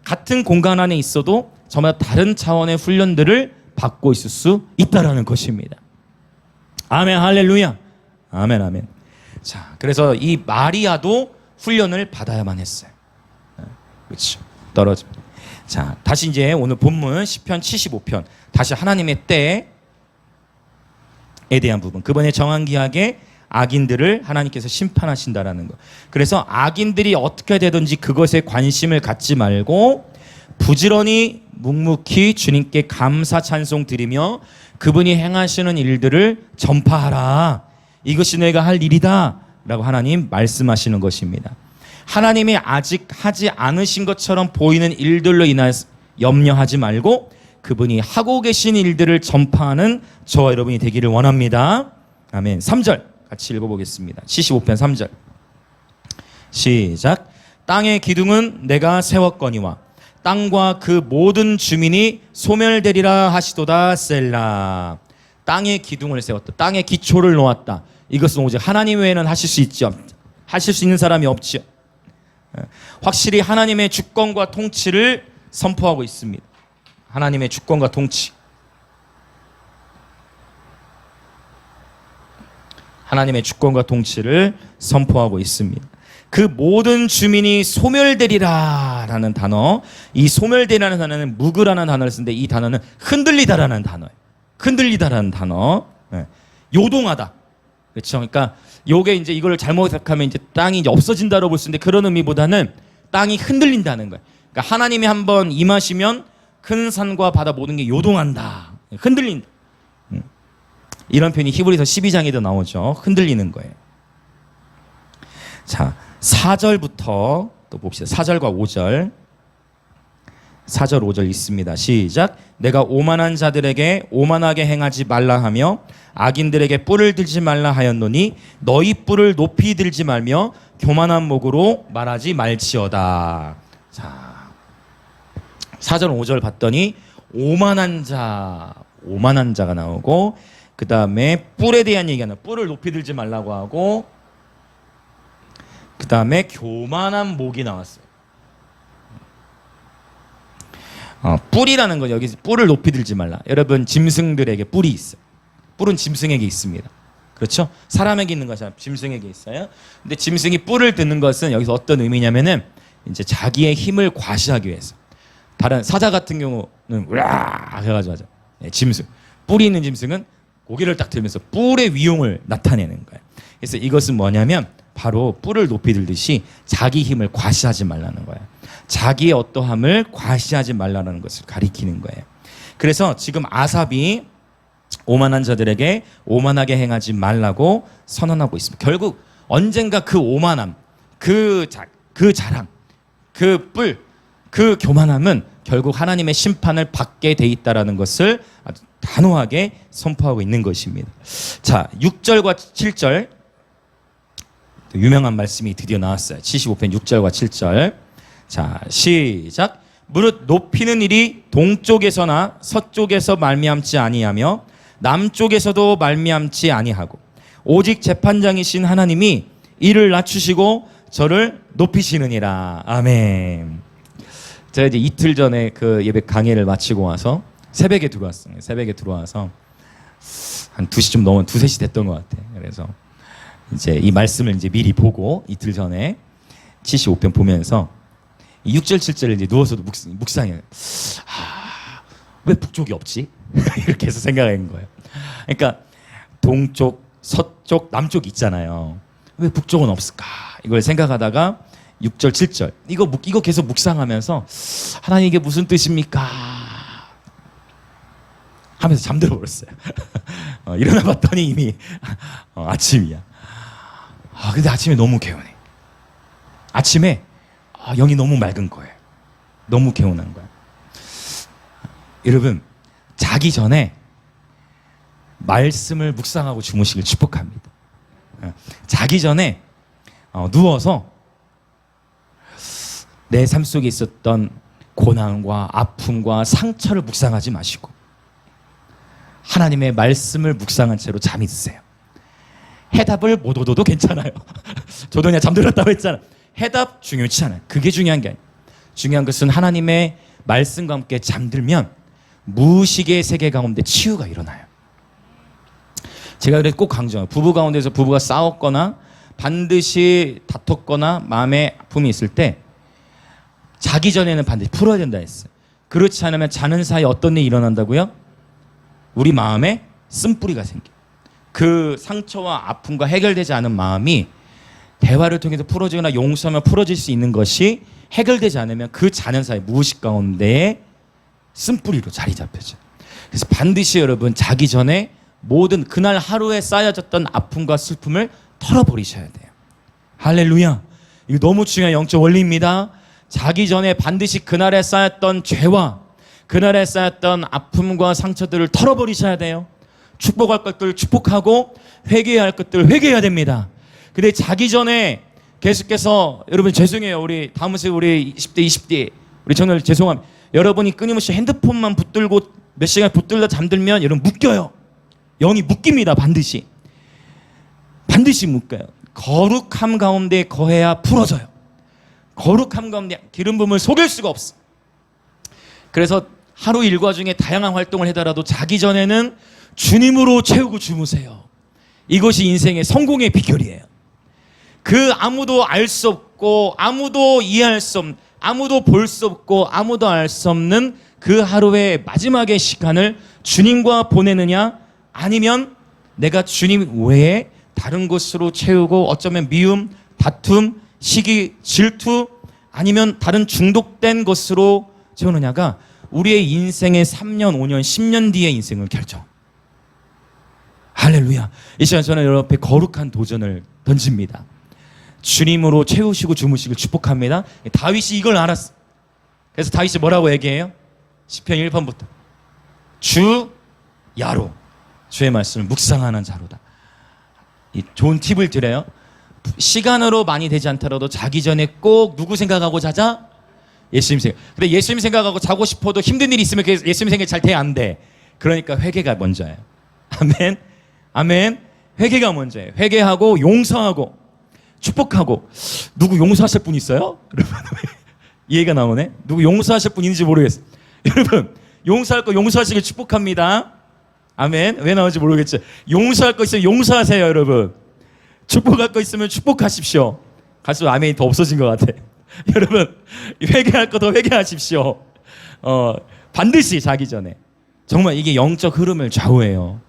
같은 공간 안에 있어도 저마다 다른 차원의 훈련들을 받고 있을 수 있다라는 것입니다. 아멘, 할렐루야. 아멘, 아멘. 자, 그래서 이 마리아도 훈련을 받아야만 했어요. 그렇죠. 떨어집니다. 자, 다시 이제 오늘 본문 시편 75편, 다시 하나님의 때에 대한 부분, 그번에 정한 기약에 악인들을 하나님께서 심판하신다라는 것. 그래서 악인들이 어떻게 되든지 그것에 관심을 갖지 말고 부지런히 묵묵히 주님께 감사 찬송 드리며 그분이 행하시는 일들을 전파하라. 이것이 내가 할 일이다 라고 하나님 말씀하시는 것입니다. 하나님이 아직 하지 않으신 것처럼 보이는 일들로 인해서 염려하지 말고 그분이 하고 계신 일들을 전파하는 저와 여러분이 되기를 원합니다. 아멘. 3절 같이 읽어보겠습니다. 75편 3절 시작. 땅의 기둥은 내가 세웠거니와 땅과 그 모든 주민이 소멸되리라 하시도다. 셀라. 땅의 기둥을 세웠다. 땅의 기초를 놓았다. 이것은 오직 하나님 외에는 하실 수 있는 사람이 없지요. 확실히 하나님의 주권과 통치를 선포하고 있습니다. 하나님의 주권과 통치. 하나님의 주권과 통치를 선포하고 있습니다. 그 모든 주민이 소멸되리라 라는 단어, 이 소멸되리라는 단어는 묵으라는 단어를 쓰는데, 이 단어는 흔들리다라는 단어예요. 흔들리다라는 단어. 요동하다. 그렇죠. 그러니까 요게 이제 이걸 잘못 생각하면 이제 땅이 이제 없어진다고 볼 수 있는데, 그런 의미보다는 땅이 흔들린다는 거예요. 그러니까 하나님이 한번 임하시면 큰 산과 바다 모든 게 요동한다. 흔들린다. 이런 표현이 히브리서 12장에도 나오죠. 흔들리는 거예요. 자, 4절부터 또 봅시다. 4절과 5절. 4절 5절 있습니다. 시작. 내가 오만한 자들에게 오만하게 행하지 말라 하며 악인들에게 뿔을 들지 말라 하였노니 너희 뿔을 높이 들지 말며 교만한 목으로 말하지 말지어다. 자, 4절 5절 봤더니 오만한 자가 나오고, 그 다음에 뿔에 대한 얘기가 나와요. 뿔을 높이 들지 말라고 하고, 그 다음에 교만한 목이 나왔어요. 뿔이라는 건 여기서 뿔을 높이 들지 말라. 여러분, 짐승들에게 뿔이 있어요. 뿔은 짐승에게 있습니다. 그렇죠? 사람에게 있는 것이 아니라 짐승에게 있어요. 근데 짐승이 뿔을 드는 것은 여기서 어떤 의미냐면은 이제 자기의 힘을 과시하기 위해서. 다른 사자 같은 경우는 으아 해가지고 하죠. 네, 짐승. 뿔이 있는 짐승은 고개를 딱 들면서 뿔의 위용을 나타내는 거예요. 그래서 이것은 뭐냐면 바로 뿔을 높이 들듯이 자기 힘을 과시하지 말라는 거예요. 자기의 어떠함을 과시하지 말라는 것을 가리키는 거예요. 그래서 지금 아삽이 오만한 자들에게 오만하게 행하지 말라고 선언하고 있습니다. 결국 언젠가 그 오만함, 그 자랑, 그 뿔, 그 교만함은 결국 하나님의 심판을 받게 돼 있다라는 것을 아주 단호하게 선포하고 있는 것입니다. 자, 6절과 7절 유명한 말씀이 드디어 나왔어요. 75편 6절과 7절. 자, 시작. 무릇 높이는 일이 동쪽에서나 서쪽에서 말미암지 아니하며 남쪽에서도 말미암지 아니하고 오직 재판장이신 하나님이 이를 낮추시고 저를 높이시느니라. 아멘. 제가 이제 이틀 전에 그 예배 강의를 마치고 와서 새벽에 들어왔어요. 새벽에 들어와서 한 2시쯤 넘은 2, 3시 됐던 것 같아요. 그래서 이제 이 말씀을 이제 미리 보고 이틀 전에 75편 보면서 6절 7절을 이제 누워서도 묵상해요. 왜 북쪽이 없지? 이렇게 해서 생각한 거예요. 그러니까 동쪽, 서쪽, 남쪽 있잖아요. 왜 북쪽은 없을까? 이걸 생각하다가 6절 7절 이거 계속 묵상하면서 하나님 이게 무슨 뜻입니까? 하면서 잠들어 버렸어요. 일어나 봤더니 이미 아침이야. 근데 아침에 너무 개운해. 아침에 영이 너무 맑은 거예요. 너무 개운한 거예요. 여러분, 자기 전에 말씀을 묵상하고 주무시길 축복합니다. 자기 전에 누워서 내 삶 속에 있었던 고난과 아픔과 상처를 묵상하지 마시고 하나님의 말씀을 묵상한 채로 잠이 드세요. 해답을 못 얻어도 괜찮아요. 저도 그냥 잠들었다고 했잖아. 해답 중요치 않아요. 그게 중요한 게 아니에요. 중요한 것은 하나님의 말씀과 함께 잠들면 무의식의 세계 가운데 치유가 일어나요. 제가 그래서 꼭 강조해요. 부부 가운데서 부부가 싸웠거나 반드시 다퉜거나 마음에 아픔이 있을 때 자기 전에는 반드시 풀어야 된다 했어요. 그렇지 않으면 자는 사이에 어떤 일이 일어난다고요? 우리 마음에 쓴뿌리가 생겨요. 그 상처와 아픔과 해결되지 않은 마음이 대화를 통해서 풀어지거나 용서하면 풀어질 수 있는 것이 해결되지 않으면 그 자는 사이 무의식 가운데에 쓴뿌리로 자리 잡혀져요. 그래서 반드시 여러분 자기 전에 모든 그날 하루에 쌓여졌던 아픔과 슬픔을 털어버리셔야 돼요. 할렐루야. 이거 너무 중요한 영적 원리입니다. 자기 전에 반드시 그날에 쌓였던 죄와 그날에 쌓였던 아픔과 상처들을 털어버리셔야 돼요. 축복할 것들 축복하고 회개해야 할 것들 회개해야 됩니다. 근데 자기 전에 계속해서 여러분 죄송해요. 우리 다음 주 우리 10대 20대 우리 정말 죄송합니다. 여러분이 끊임없이 핸드폰만 붙들고 몇 시간 붙들다 잠들면 여러분 묶여요. 영이 묶입니다. 반드시 묶여요. 거룩함 가운데 거해야 풀어져요. 거룩함 가운데 기름 부음을 속일 수가 없어. 그래서 하루 일과 중에 다양한 활동을 해더라도 자기 전에는 주님으로 채우고 주무세요. 이것이 인생의 성공의 비결이에요. 그 아무도 알 수 없고 아무도 이해할 수 없는 아무도 볼 수 없고 아무도 알 수 없는 그 하루의 마지막의 시간을 주님과 보내느냐 아니면 내가 주님 외에 다른 곳으로 채우고 어쩌면 미움, 다툼, 시기, 질투 아니면 다른 중독된 것으로 채우느냐가 우리의 인생의 3년, 5년, 10년 뒤의 인생을 결정. 할렐루야. 이 시간 저는 여러분 앞에 거룩한 도전을 던집니다. 주님으로 채우시고 주무시길 축복합니다. 다윗이 이걸 알았어. 그래서 다윗이 뭐라고 얘기해요? 시편 1편부터 주 야로 주의 말씀을 묵상하는 자로다. 이 좋은 팁을 드려요. 시간으로 많이 되지 않더라도 자기 전에 꼭 누구 생각하고 자자? 예수님 생각. 근데 예수님 생각하고 자고 싶어도 힘든 일이 있으면 예수님 생각이 잘 돼 안 돼. 그러니까 회개가 먼저예요. 아멘. 아멘. 회개가 먼저예요. 회개하고 용서하고 축복하고. 누구 용서하실 분 있어요? 여러분 이해가 나오네. 누구 용서하실 분 있는지 모르겠어요. 여러분 용서할 거 용서하시길 축복합니다. 아멘. 왜 나오는지 모르겠죠. 용서할 거 있으면 용서하세요, 여러분. 축복할 거 있으면 축복하십시오. 갈수록 아멘이 더 없어진 것 같아. 여러분 회개할 거 더 회개하십시오. 반드시 자기 전에. 정말 이게 영적 흐름을 좌우해요.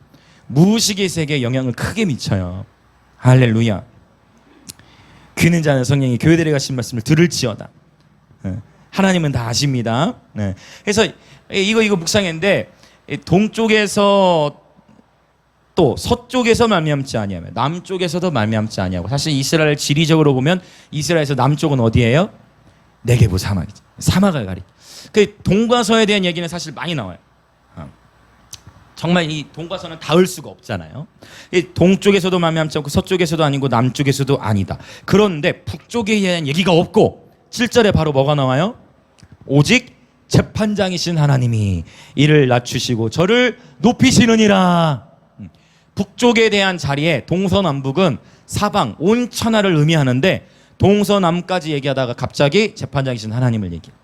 무의식의 세계에 영향을 크게 미쳐요. 할렐루야. 귀 있는 자는 성령이 교회들에 가신 말씀을 들을지어다. 하나님은 다 아십니다. 그래서 이거 묵상했는데 동쪽에서 또 서쪽에서 말미암지 아니하며 남쪽에서도 말미암지 아니하고. 사실 이스라엘 지리적으로 보면 이스라엘에서 남쪽은 어디예요? 네게부 사막이죠. 사막을 가리. 그 동과 서에 대한 얘기는 사실 많이 나와요. 정말 이 동과 서는 닿을 수가 없잖아요. 이 동쪽에서도 말미암지 않고 서쪽에서도 아니고 남쪽에서도 아니다. 그런데 북쪽에 대한 얘기가 없고 7절에 바로 뭐가 나와요? 오직 재판장이신 하나님이 이를 낮추시고 저를 높이시느니라. 북쪽에 대한 자리에 동서남북은 사방 온 천하를 의미하는데 동서남까지 얘기하다가 갑자기 재판장이신 하나님을 얘기해.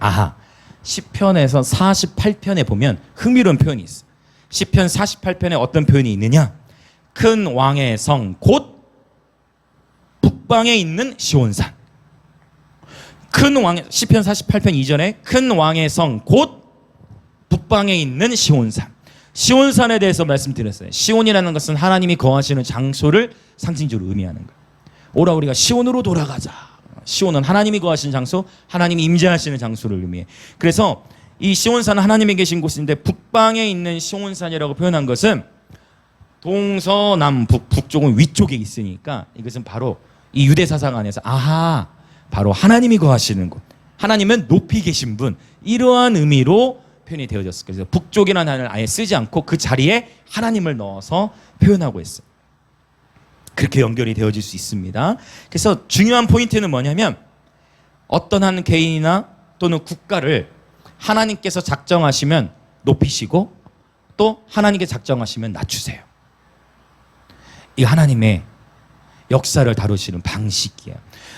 아하, 시편에서 48편에 보면 흥미로운 표현이 있어. 시편 48편에 어떤 표현이 있느냐? 큰 왕의 성 곧 북방에 있는 시온산. 큰 왕의 시편 48편 이전에 큰 왕의 성 곧 북방에 있는 시온산. 시온산에 대해서 말씀드렸어요. 시온이라는 것은 하나님이 거하시는 장소를 상징적으로 의미하는 거예요. 오라 우리가 시온으로 돌아가자. 시온은 하나님이 거하시는 장소, 하나님이 임재하시는 장소를 의미해. 그래서 이 시온산은 하나님이 계신 곳인데 북방에 있는 시온산이라고 표현한 것은 동서남북, 북쪽은 위쪽에 있으니까 이것은 바로 이 유대 사상 안에서 아하, 바로 하나님이 거하시는 곳, 하나님은 높이 계신 분, 이러한 의미로 표현이 되어졌어요. 그래서 북쪽이라는 단어를 아예 쓰지 않고 그 자리에 하나님을 넣어서 표현하고 있어요. 그렇게 연결이 되어질 수 있습니다. 그래서 중요한 포인트는 뭐냐면 어떤 한 개인이나 또는 국가를 하나님께서 작정하시면 높이시고 또 하나님께 작정하시면 낮추세요. 이 하나님의 역사를 다루시는 방식이에요.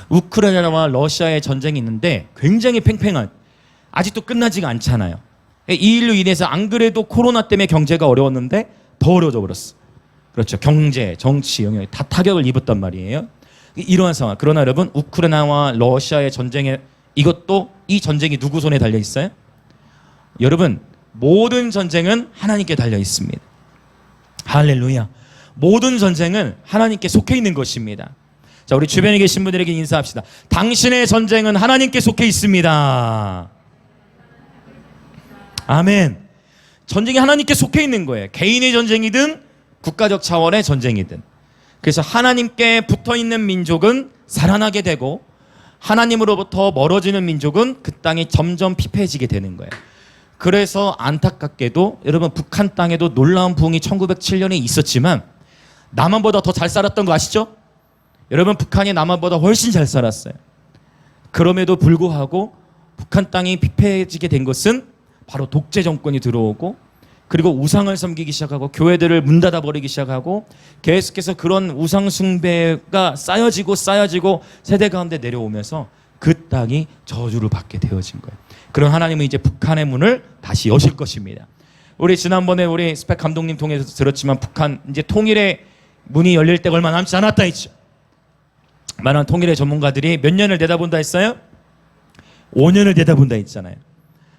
우크라이나와 러시아의 전쟁이 있는데 굉장히 팽팽한, 아직도 끝나지가 않잖아요. 이 일로 인해서 안 그래도 코로나 때문에 경제가 어려웠는데 더 어려워져 버렸어. 그렇죠. 경제, 정치 영역에 다 타격을 입었단 말이에요. 이러한 상황. 그러나 여러분 우크라이나와 러시아의 전쟁에 이것도 이 전쟁이 누구 손에 달려 있어요? 여러분 모든 전쟁은 하나님께 달려 있습니다. 할렐루야. 모든 전쟁은 하나님께 속해 있는 것입니다. 자, 우리 주변에 계신 분들에게 인사합시다. 당신의 전쟁은 하나님께 속해 있습니다. 아멘. 전쟁이 하나님께 속해 있는 거예요. 개인의 전쟁이든 국가적 차원의 전쟁이든. 그래서 하나님께 붙어있는 민족은 살아나게 되고 하나님으로부터 멀어지는 민족은 그 땅이 점점 피폐해지게 되는 거예요. 그래서 안타깝게도 여러분 북한 땅에도 놀라운 부흥이 1907년에 있었지만 남한보다 더 잘 살았던 거 아시죠? 여러분 북한이 남한보다 훨씬 잘 살았어요. 그럼에도 불구하고 북한 땅이 피폐해지게 된 것은 바로 독재 정권이 들어오고 그리고 우상을 섬기기 시작하고 교회들을 문 닫아 버리기 시작하고 계속해서 그런 우상 숭배가 쌓여지고 세대 가운데 내려오면서 그 땅이 저주를 받게 되어진 거예요. 그런 하나님은 이제 북한의 문을 다시 여실 것입니다. 우리 지난번에 우리 스펙 감독님 통해서 들었지만 북한 이제 통일의 문이 열릴 때가 얼마 남지 않았다 했죠. 많은 통일의 전문가들이 몇 년을 내다본다 했어요? 5년을 내다본다 했잖아요.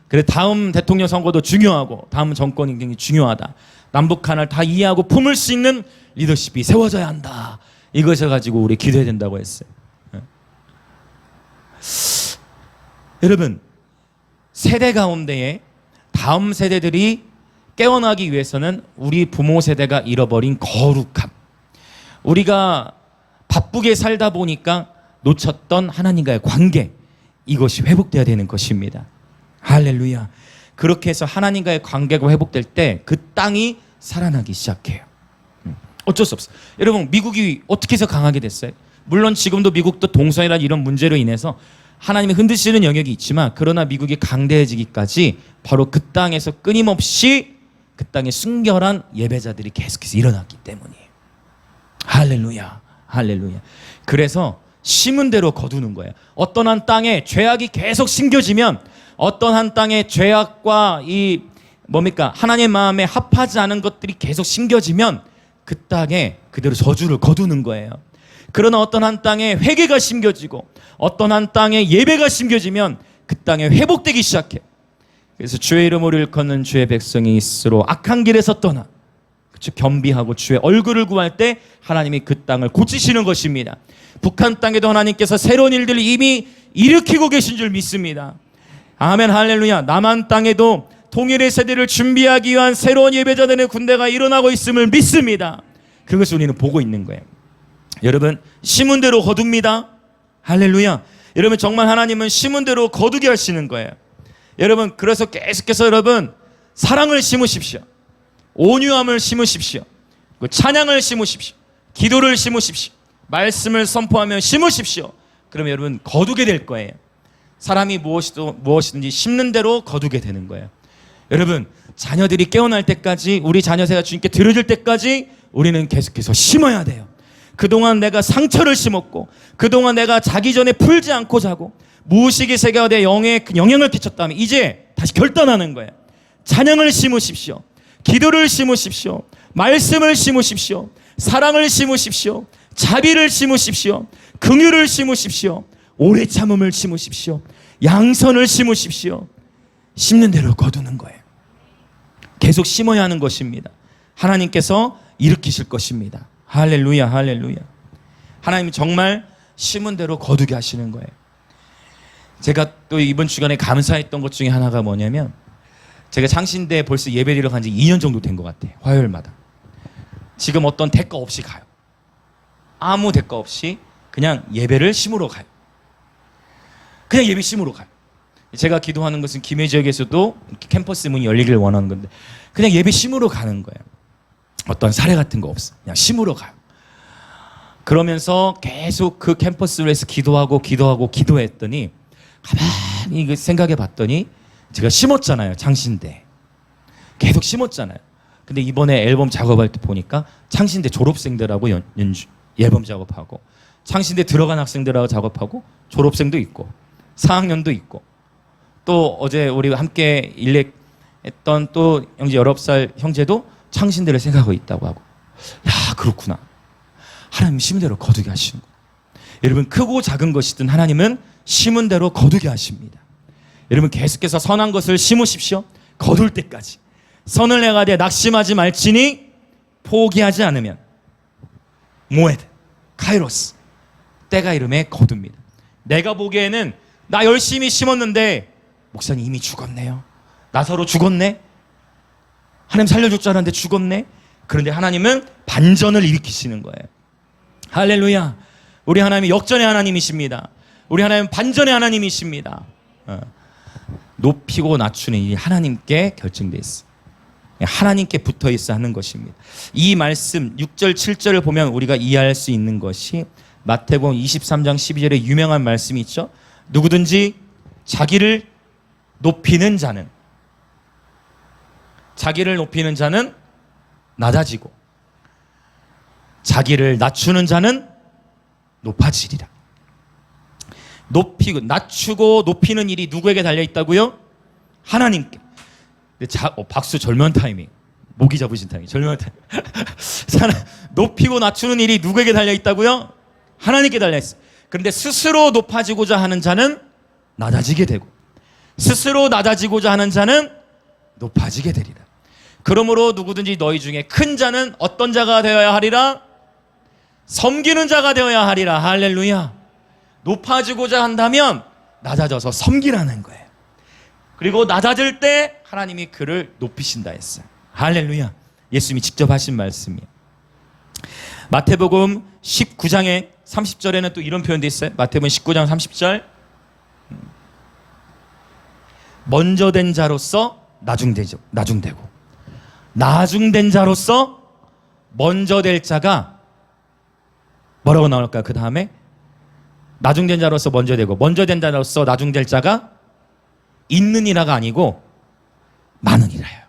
그래 다음 대통령 선거도 중요하고 다음 정권이 굉장히 중요하다. 남북한을 다 이해하고 품을 수 있는 리더십이 세워져야 한다. 이것을 가지고 우리 기도해야 된다고 했어요. 여러분 세대 가운데에 다음 세대들이 깨어나기 위해서는 우리 부모 세대가 잃어버린 거룩함, 우리가 바쁘게 살다 보니까 놓쳤던 하나님과의 관계, 이것이 회복돼야 되는 것입니다. 할렐루야. 그렇게 해서 하나님과의 관계가 회복될 때 그 땅이 살아나기 시작해요. 어쩔 수 없어. 여러분, 미국이 어떻게 해서 강하게 됐어요? 물론 지금도 미국도 동성애란 이런 문제로 인해서 하나님이 흔드시는 영역이 있지만, 그러나 미국이 강대해지기까지 바로 그 땅에서 끊임없이 그 땅에 순결한 예배자들이 계속해서 일어났기 때문이에요. 할렐루야, 할렐루야. 그래서 심은 대로 거두는 거예요. 어떤 한 땅에 죄악이 계속 심겨지면, 어떤 한 땅에 죄악과 이 하나님의 마음에 합하지 않은 것들이 계속 심겨지면 그 땅에 그대로 저주를 거두는 거예요. 그러나 어떤 한 땅에 회개가 심겨지고 어떤 한 땅에 예배가 심겨지면 그 땅에 회복되기 시작해. 그래서 주의 이름으로 일컫는 주의 백성이 스스로 악한 길에서 떠나 겸비하고 주의 얼굴을 구할 때 하나님이 그 땅을 고치시는 것입니다. 북한 땅에도 하나님께서 새로운 일들을 이미 일으키고 계신 줄 믿습니다. 아멘, 할렐루야. 남한 땅에도 통일의 세대를 준비하기 위한 새로운 예배자들의 군대가 일어나고 있음을 믿습니다. 그것을 우리는 보고 있는 거예요. 여러분, 심은 대로 거둡니다. 할렐루야. 여러분, 정말 하나님은 심은 대로 거두게 하시는 거예요. 여러분, 그래서 계속해서 여러분 사랑을 심으십시오. 온유함을 심으십시오. 찬양을 심으십시오. 기도를 심으십시오. 말씀을 선포하며 심으십시오. 그러면 여러분 거두게 될 거예요. 사람이 무엇이든지 심는 대로 거두게 되는 거예요. 여러분, 자녀들이 깨어날 때까지, 우리 자녀세가 주님께 드려질 때까지 우리는 계속해서 심어야 돼요. 그동안 내가 상처를 심었고, 그동안 내가 자기 전에 풀지 않고 자고, 무의식의 세계가 내 영에 영향을 끼쳤다면 이제 다시 결단하는 거예요. 찬양을 심으십시오. 기도를 심으십시오. 말씀을 심으십시오. 사랑을 심으십시오. 자비를 심으십시오. 긍휼을 심으십시오. 오래 참음을 심으십시오. 양선을 심으십시오. 심는 대로 거두는 거예요. 계속 심어야 하는 것입니다. 하나님께서 일으키실 것입니다. 할렐루야, 할렐루야. 하나님이 정말 심은 대로 거두게 하시는 거예요. 제가 또 이번 주간에 감사했던 것 중에 하나가 뭐냐면, 제가 창신대에 벌써 예배드리러 간 지 2년 정도 된 것 같아요. 화요일마다. 지금 어떤 대가 없이 가요. 아무 대가 없이 그냥 예배를 심으러 가요. 그냥 예배 심으러 가요. 제가 기도하는 것은 김해 지역에서도 캠퍼스 문이 열리길 원하는 건데, 그냥 예배 심으러 가는 거예요. 어떤 사례 같은 거 없어. 그냥 심으러 가요. 그러면서 계속 그 캠퍼스에서 기도했더니 가만히 생각해 봤더니 제가 심었잖아요. 창신대 계속 심었잖아요. 근데 이번에 앨범 작업할 때 보니까 창신대 졸업생들하고 앨범 작업하고, 창신대 들어간 학생들하고 작업하고, 졸업생도 있고 4학년도 있고, 또 어제 우리 함께 일렉했던 또 형제 19살 형제도 창신대를 생각하고 있다고 하고. 야, 그렇구나. 하나님 심은 대로 거두게 하시는 거예요. 여러분, 크고 작은 것이든 하나님은 심은 대로 거두게 하십니다. 여러분, 계속해서 선한 것을 심으십시오. 거둘 때까지. 선을 행하되 낙심하지 말지니 포기하지 않으면 모에드 카이로스, 때가 이름에 거둡니다. 내가 보기에는 나 열심히 심었는데 목사님 이미 죽었네요. 나사로 죽었네. 하나님 살려줄 줄 알았는데 죽었네. 그런데 하나님은 반전을 일으키시는 거예요. 할렐루야. 우리 하나님이 역전의 하나님이십니다. 우리 하나님은 반전의 하나님이십니다. 높이고 낮추는 일이 하나님께 결정되어 있어. 하나님께 붙어 있어 하는 것입니다. 이 말씀 6절 7절을 보면 우리가 이해할 수 있는 것이 마태복음 23장 12절에 유명한 말씀이 있죠. 누구든지 자기를 높이는 자는 낮아지고, 자기를 낮추는 자는 높아지리라. 낮추고 높이는 일이 누구에게 달려 있다고요? 하나님께. 박수. 절묘한 타이밍. 목이 잡으신 타이밍. 절묘한 타이밍. 높이고 낮추는 일이 누구에게 달려 있다고요? 하나님께 달려 있어요. 그런데 스스로 높아지고자 하는 자는 낮아지게 되고, 스스로 낮아지고자 하는 자는 높아지게 되리라. 그러므로 누구든지 너희 중에 큰 자는 어떤 자가 되어야 하리라? 섬기는 자가 되어야 하리라. 할렐루야. 높아지고자 한다면 낮아져서 섬기라는 거예요. 그리고 낮아질 때 하나님이 그를 높이신다 했어요. 할렐루야. 예수님이 직접 하신 말씀이에요. 마태복음 19장에 30절에는 또 이런 표현도 있어요. 마태복음 19장 30절. 먼저 된 자로서 나중되고, 나중된 자로서 먼저 될 자가 뭐라고 나올까요? 그 다음에 나중된 자로서 먼저 되고, 먼저 된 자로서 나중될 자가 있느니라가 아니고 많으니라요.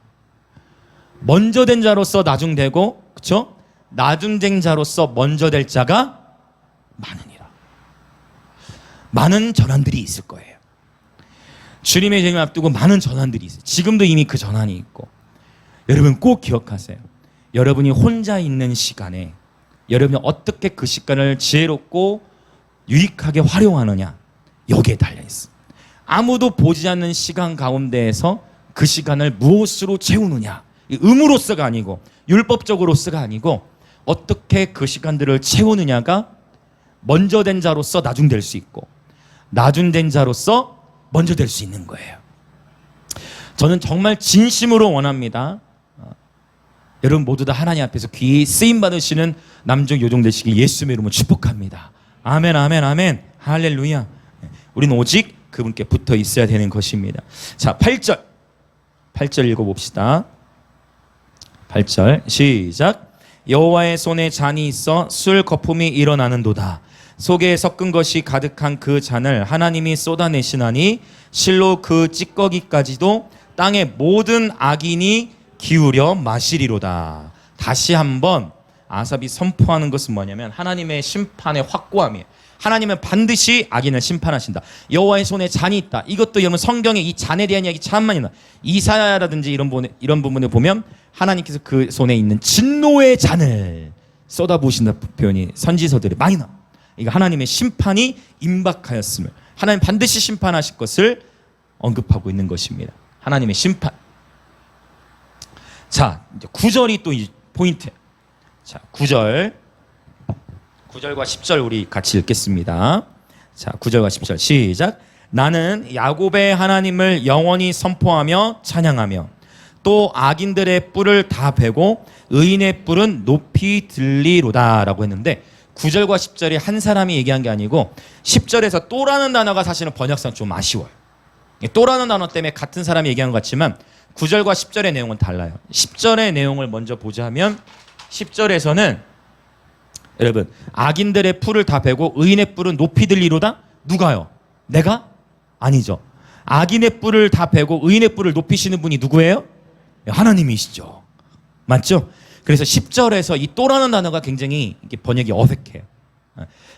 먼저 된 자로서 나중되고, 그렇죠? 나중된 자로서 먼저 될 자가 많으니라. 많은 전환들이 있을 거예요. 주님의 재림을 앞두고 많은 전환들이 있어요. 지금도 이미 그 전환이 있고, 여러분 꼭 기억하세요. 여러분이 혼자 있는 시간에 여러분이 어떻게 그 시간을 지혜롭고 유익하게 활용하느냐, 여기에 달려있어. 아무도 보지 않는 시간 가운데에서 그 시간을 무엇으로 채우느냐, 의무로서가 아니고 율법적으로서가 아니고 어떻게 그 시간들을 채우느냐가 먼저 된 자로서 나중될 수 있고, 나중된 자로서 먼저 될 수 있는 거예요. 저는 정말 진심으로 원합니다. 여러분 모두 다 하나님 앞에서 귀히 쓰임 받으시는 남종 요종 되시기 예수님의 이름으로 축복합니다. 아멘, 아멘, 아멘. 할렐루야. 우리는 오직 그분께 붙어 있어야 되는 것입니다. 자, 8절 읽어봅시다. 8절 시작. 여호와의 손에 잔이 있어 술 거품이 일어나는도다. 속에 섞은 것이 가득한 그 잔을 하나님이 쏟아내시나니 실로 그 찌꺼기까지도 땅의 모든 악인이 기울여 마시리로다. 다시 한번 아삽이 선포하는 것은 뭐냐면 하나님의 심판의 확고함이에요. 하나님은 반드시 악인을 심판하신다. 여호와의 손에 잔이 있다. 이것도 여러분 성경에 이 잔에 대한 이야기 참 많이 나와요. 이사야라든지 이런 부분을 보면 하나님께서 그 손에 있는 진노의 잔을 쏟아부으신다 표현이 선지서들이 많이 나와요. 이거 하나님의 심판이 임박하였음을, 하나님 반드시 심판하실 것을 언급하고 있는 것입니다. 하나님의 심판. 자, 이제 9절이 또 이 포인트예요. 자, 9절과 10절 우리 같이 읽겠습니다. 자, 9절과 10절 시작. 나는 야곱의 하나님을 영원히 선포하며 찬양하며 또 악인들의 뿔을 다 베고 의인의 뿔은 높이 들리로다 라고 했는데, 9절과 10절이 한 사람이 얘기한 게 아니고 10절에서 또라는 단어가 사실은 번역상 좀 아쉬워요. 또라는 단어 때문에 같은 사람이 얘기한 것 같지만 9절과 10절의 내용은 달라요. 10절의 내용을 먼저 보자면 10절에서는 여러분 악인들의 뿔을 다 베고 의인의 뿔은 높이 들리로다. 누가요? 내가? 아니죠. 악인의 뿔을 다 베고 의인의 뿔을 높이시는 분이 누구예요? 하나님이시죠. 맞죠? 그래서 10절에서 이 또라는 단어가 굉장히 번역이 어색해요.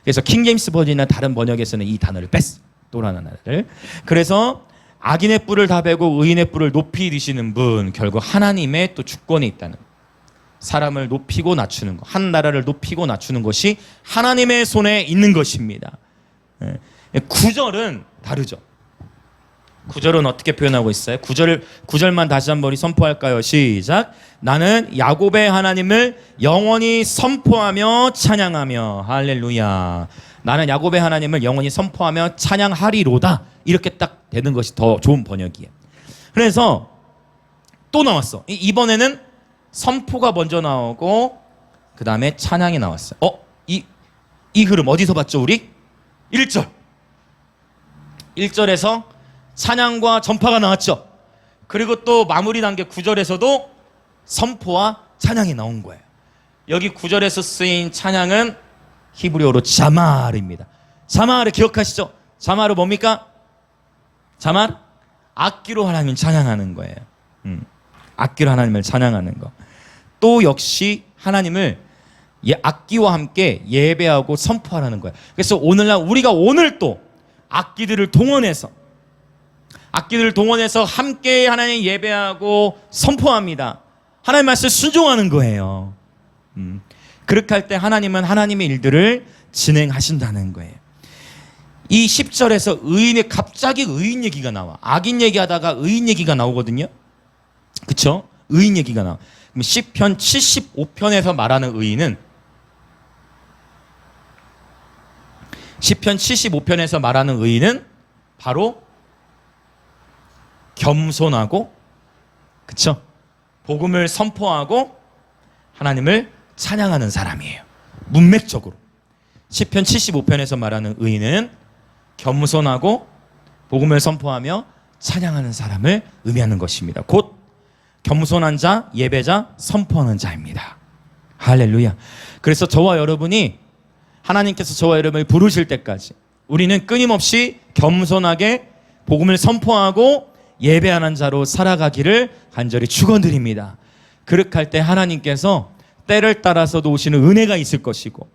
그래서 킹제임스 버전이나 다른 번역에서는 이 단어를 뺐어. 또라는 단어를. 그래서 악인의 뿔을 다 베고 의인의 뿔을 높이 드시는 분, 결국 하나님의 또 주권이 있다는, 사람을 높이고 낮추는 것, 한 나라를 높이고 낮추는 것이 하나님의 손에 있는 것입니다. 9절은 다르죠. 9절은 어떻게 표현하고 있어요? 9절만 다시 한번 우리 선포할까요? 시작. 나는 야곱의 하나님을 영원히 선포하며 찬양하며, 할렐루야. 나는 야곱의 하나님을 영원히 선포하며 찬양하리로다. 이렇게 딱 되는 것이 더 좋은 번역이에요. 그래서 또 나왔어. 이번에는 선포가 먼저 나오고 그 다음에 찬양이 나왔어요. 이 흐름 어디서 봤죠 우리? 1절. 1절에서 찬양과 전파가 나왔죠. 그리고 또 마무리 단계 9절에서도 선포와 찬양이 나온 거예요. 여기 9절에서 쓰인 찬양은 히브리어로 자마르입니다. 자마르 기억하시죠? 자마르 뭡니까? 자마르? 악기로 하나님을 찬양하는 거예요. 악기로 하나님을 찬양하는 거. 또 역시 하나님을 악기와 함께 예배하고 선포하라는 거예요. 그래서 오늘날 우리가 오늘 또 악기들을 동원해서 함께 하나님 예배하고 선포합니다. 하나님 말씀 순종하는 거예요. 그렇게 할 때 하나님은 하나님의 일들을 진행하신다는 거예요. 이 10절에서 갑자기 의인 얘기가 나와. 악인 얘기하다가 의인 얘기가 나오거든요. 그쵸? 의인 얘기가 나와. 그럼 시편 75편에서 말하는 의인은, 시편 75편에서 말하는 의인은 바로 겸손하고, 그쵸? 복음을 선포하고 하나님을 찬양하는 사람이에요. 문맥적으로 시편 75편에서 말하는 의인은 겸손하고 복음을 선포하며 찬양하는 사람을 의미하는 것입니다. 곧 겸손한 자, 예배자, 선포하는 자입니다. 할렐루야. 그래서 저와 여러분이 하나님께서 저와 여러분을 부르실 때까지 우리는 끊임없이 겸손하게 복음을 선포하고 예배하는 자로 살아가기를 간절히 축원드립니다. 그렇게 할 때 하나님께서 때를 따라서도 오시는 은혜가 있을 것이고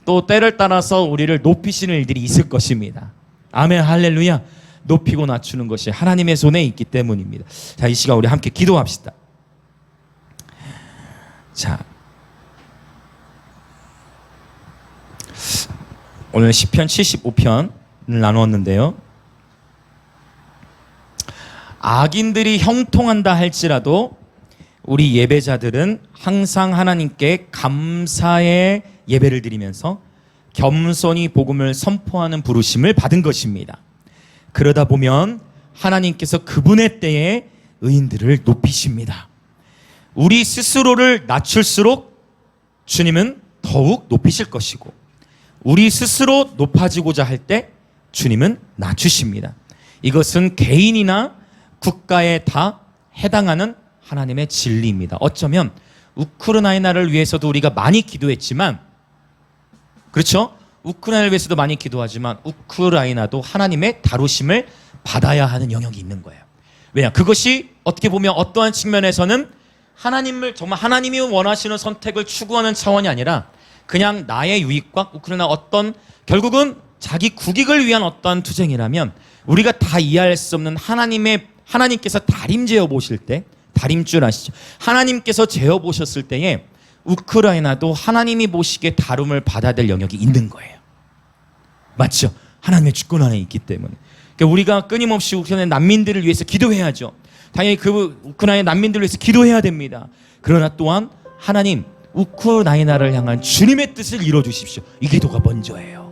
또 때를 따라서 우리를 높이시는 일들이 있을 것입니다. 아멘. 할렐루야. 높이고 낮추는 것이 하나님의 손에 있기 때문입니다. 자, 이 시간 우리 함께 기도합시다. 자, 오늘 시편 75편을 나누었는데요. 악인들이 형통한다 할지라도 우리 예배자들은 항상 하나님께 감사의 예배를 드리면서 겸손히 복음을 선포하는 부르심을 받은 것입니다. 그러다 보면 하나님께서 그분의 때에 의인들을 높이십니다. 우리 스스로를 낮출수록 주님은 더욱 높이실 것이고 우리 스스로 높아지고자 할 때 주님은 낮추십니다. 이것은 개인이나 국가에 다 해당하는 하나님의 진리입니다. 어쩌면 우크라이나를 위해서도 우리가 많이 기도했지만, 그렇죠? 우크라이나를 위해서도 많이 기도하지만 우크라이나도 하나님의 다루심을 받아야 하는 영역이 있는 거예요. 왜냐? 그것이 어떻게 보면 어떠한 측면에서는 하나님을 정말 하나님이 원하시는 선택을 추구하는 차원이 아니라 그냥 나의 유익과 우크라이나 어떤 결국은 자기 국익을 위한 어떠한 투쟁이라면 우리가 다 이해할 수 없는 하나님께서 다림제어 보실 때, 다림줄 아시죠? 하나님께서 재어 보셨을 때에 우크라이나도 하나님이 보시기에 다룸을 받아야 될 영역이 있는 거예요. 맞죠? 하나님의 주권 안에 있기 때문에. 그러니까 우리가 끊임없이 우크라이나 난민들을 위해서 기도해야죠. 당연히 그 우크라이나 난민들을 위해서 기도해야 됩니다. 그러나 또한 하나님, 우크라이나를 향한 주님의 뜻을 이루어주십시오. 이 기도가 먼저예요.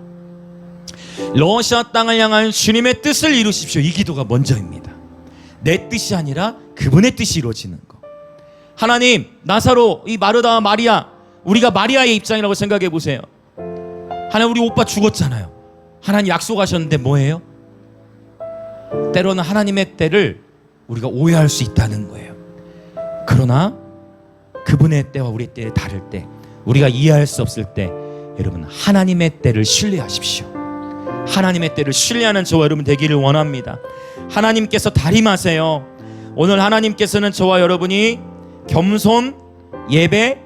러시아 땅을 향한 주님의 뜻을 이루십시오. 이 기도가 먼저입니다. 내 뜻이 아니라 그분의 뜻이 이루어지는 거. 하나님, 나사로, 이 마르다, 마리아, 우리가 마리아의 입장이라고 생각해 보세요. 하나님, 우리 오빠 죽었잖아요. 하나님 약속하셨는데 뭐예요? 때로는 하나님의 때를 우리가 오해할 수 있다는 거예요. 그러나 그분의 때와 우리의 때가 다를 때, 우리가 이해할 수 없을 때, 여러분 하나님의 때를 신뢰하십시오. 하나님의 때를 신뢰하는 저와 여러분 되기를 원합니다. 하나님께서 다림하세요. 오늘 하나님께서는 저와 여러분이 겸손, 예배,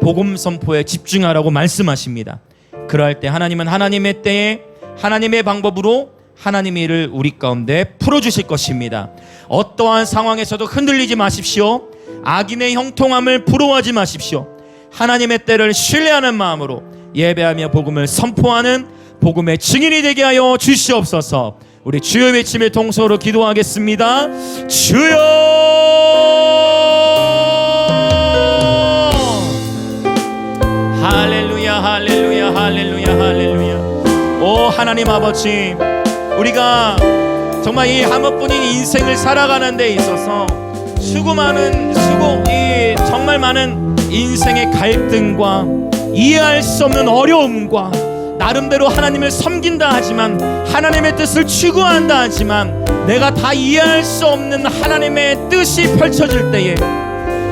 복음 선포에 집중하라고 말씀하십니다. 그럴 때 하나님은 하나님의 때에 하나님의 방법으로 하나님의 일을 우리 가운데 풀어주실 것입니다. 어떠한 상황에서도 흔들리지 마십시오. 악인의 형통함을 부러워하지 마십시오. 하나님의 때를 신뢰하는 마음으로 예배하며 복음을 선포하는 복음의 증인이 되게 하여 주시옵소서. 우리 주여 외침의 통성으로 기도하겠습니다. 주여! 할렐루야, 할렐루야, 할렐루야, 할렐루야. 오 하나님 아버지, 우리가 정말 이 하나뿐인 인생을 살아가는 데 있어서 정말 많은 인생의 갈등과 이해할 수 없는 어려움과 나름대로 하나님을 섬긴다 하지만 하나님의 뜻을 추구한다 하지만 내가 다 이해할 수 없는 하나님의 뜻이 펼쳐질 때에,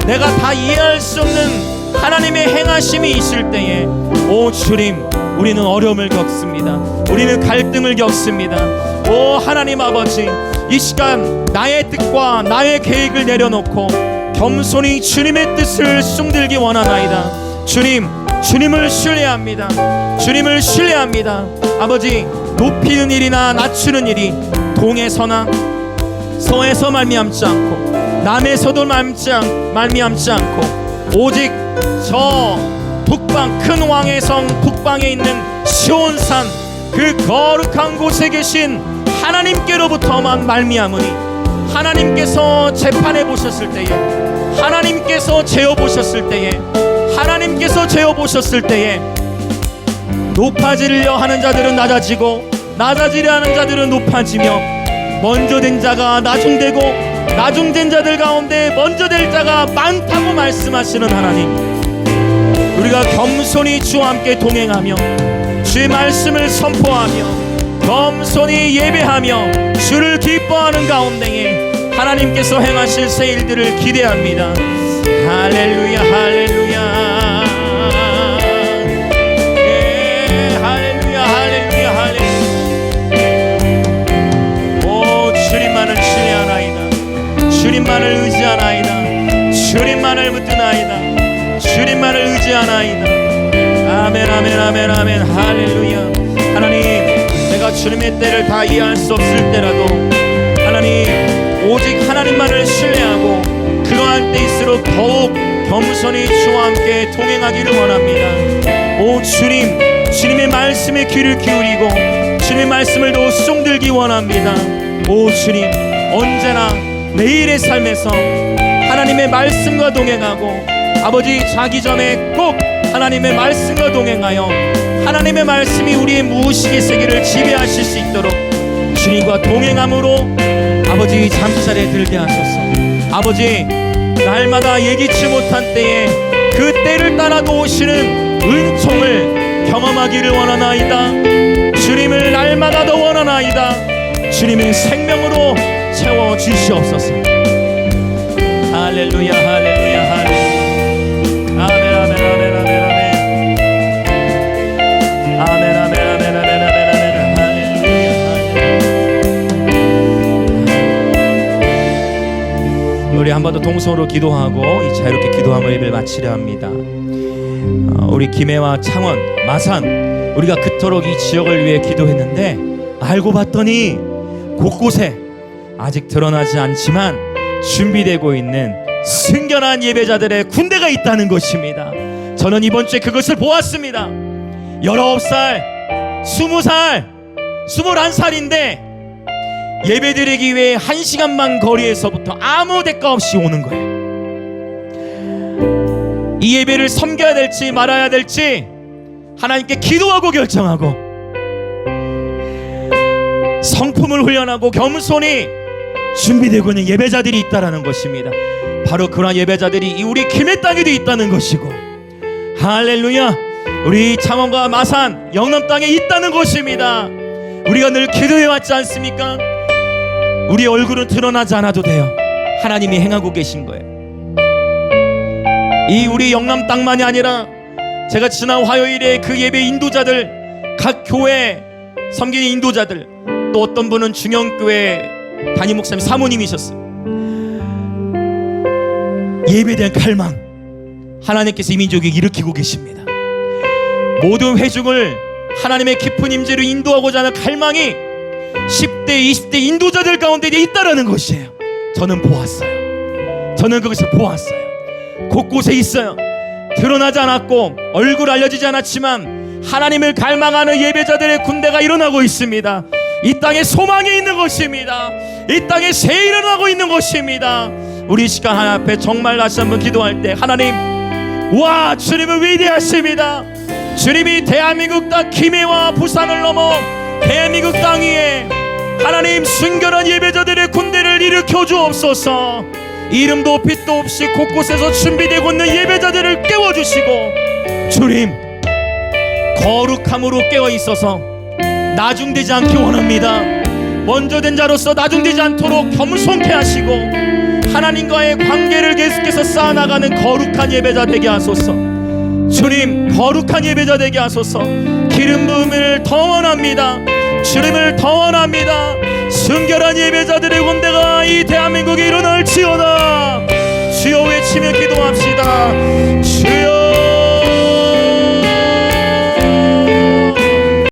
내가 다 이해할 수 없는 하나님의 행하심이 있을 때에, 오 주님, 우리는 어려움을 겪습니다. 우리는 갈등을 겪습니다. 오 하나님 아버지, 이 시간 나의 뜻과 나의 계획을 내려놓고 겸손히 주님의 뜻을 숨들기 원하나이다. 주님을 신뢰합니다. 주님을 신뢰합니다. 아버지, 높이는 일이나 낮추는 일이 동에서나 서에서 말미암지 않고 남에서도 말미암지 않고 오직 저 북방, 큰 왕의 성 북방에 있는 시온산 그 거룩한 곳에 계신 하나님께로부터만 말미암으니, 하나님께서 재판해 보셨을 때에, 하나님께서 재어 보셨을 때에, 하나님께서 재어 보셨을 때에 높아지려 하는 자들은 낮아지고 낮아지려 하는 자들은 높아지며 먼저 된 자가 나중되고 나중된 자들 가운데 먼저 될 자가 많다고 말씀하시는 하나님, 우리가 겸손히 주와 함께 동행하며 주의 말씀을 선포하며 겸손히 예배하며 주를 기뻐하는 가운데에 하나님께서 행하실 새 일들을 기대합니다. 할렐루야, 할렐루야, 예, 할렐루야, 할렐루야, 할렐루야. 오, 주님만을 신뢰하나이다. 주님만을 의지하나이다. 주님만을 붙드나이다. 주님만을 의지하나이다. 아멘, 아멘, 아멘, 아멘. 할렐루야. 하나님, 내가 주님의 때를 다 이해할 수 없을 때라도 하나님, 오직 하나님만을 신뢰하고 그러한 때일수록 더욱 겸손히 주와 함께 동행하기를 원합니다. 오 주님, 주님의 말씀에 귀를 기울이고 주님의 말씀을 더 수종들기 원합니다. 오 주님, 언제나 매일의 삶에서 하나님의 말씀과 동행하고 아버지, 자기 전에 꼭 하나님의 말씀과 동행하여 하나님의 말씀이 우리의 무의식의 세계를 지배하실 수 있도록 주님과 동행함으로 아버지 잠자리에 들게 하소서. 아버지, 날마다 예기치 못한 때에 그 때를 따라도 오시는 은총을 경험하기를 원하나이다. 주님을 날마다 더 원하나이다. 주님의 생명으로 채워주시옵소서. 할렐루야, 할렐루야, 할렐루야. 아멘, 아멘, 아멘, 아멘, 아멘. 아멘, 아멘, 아멘, 아멘, 아멘, 아멘. 할렐루야. 우리 한 번 더 동성으로 기도하고 이 자유롭게 기도함을 예배를 마치려 합니다. 우리 김해와 창원, 마산, 우리가 그토록 이 지역을 위해 기도했는데 알고 봤더니 곳곳에 아직 드러나지 않지만 준비되고 있는 승결한 예배자들의 군대가 있다는 것입니다. 저는 이번 주에 그것을 보았습니다. 19살, 20살, 21살인데 예배드리기 위해 1시간만 거리에서부터 아무 대가 없이 오는 거예요. 이 예배를 섬겨야 될지 말아야 될지 하나님께 기도하고 결정하고 성품을 훈련하고 겸손히 준비되고 있는 예배자들이 있다는 것입니다. 바로 그러한 예배자들이 우리 김해 땅에도 있다는 것이고, 할렐루야, 우리 창원과 마산, 영남 땅에 있다는 것입니다. 우리가 늘 기도해왔지 않습니까? 우리 얼굴은 드러나지 않아도 돼요. 하나님이 행하고 계신 거예요. 이 우리 영남 땅만이 아니라 제가 지난 화요일에 그 예배 인도자들, 각 교회 섬기는 인도자들, 또 어떤 분은 중형교회 담임 목사님 사모님이셨어요. 예배에 대한 갈망, 하나님께서 이 민족에 일으키고 계십니다. 모든 회중을 하나님의 깊은 임재로 인도하고자 하는 갈망이 10대, 20대 인도자들 가운데 있다라는 것이에요. 저는 보았어요. 저는 그것을 보았어요. 곳곳에 있어요. 드러나지 않았고 얼굴 알려지지 않았지만 하나님을 갈망하는 예배자들의 군대가 일어나고 있습니다. 이 땅에 소망이 있는 것입니다. 이 땅에 새 일어나고 있는 것입니다. 우리 시간 하나님 앞에 정말 다시 한번 기도할 때, 하나님, 와, 주님은 위대하십니다. 주님이 대한민국 땅 김해와 부산을 넘어 대한민국 땅 위에 하나님 순결한 예배자들의 군대를 일으켜 주옵소서. 이름도 빛도 없이 곳곳에서 준비되고 있는 예배자들을 깨워주시고, 주님, 거룩함으로 깨어있어서 나중되지 않기 원합니다. 먼저 된 자로서 나중되지 않도록 겸손케 하시고 하나님과의 관계를 계속해서 쌓아나가는 거룩한 예배자 되게 하소서. 주님, 거룩한 예배자 되게 하소서. 기름 부음을 더 원합니다. 주님을 더 원합니다. 순결한 예배자들의 군대가 이 대한민국에 일어날지어다. 주여 외치며 기도합시다.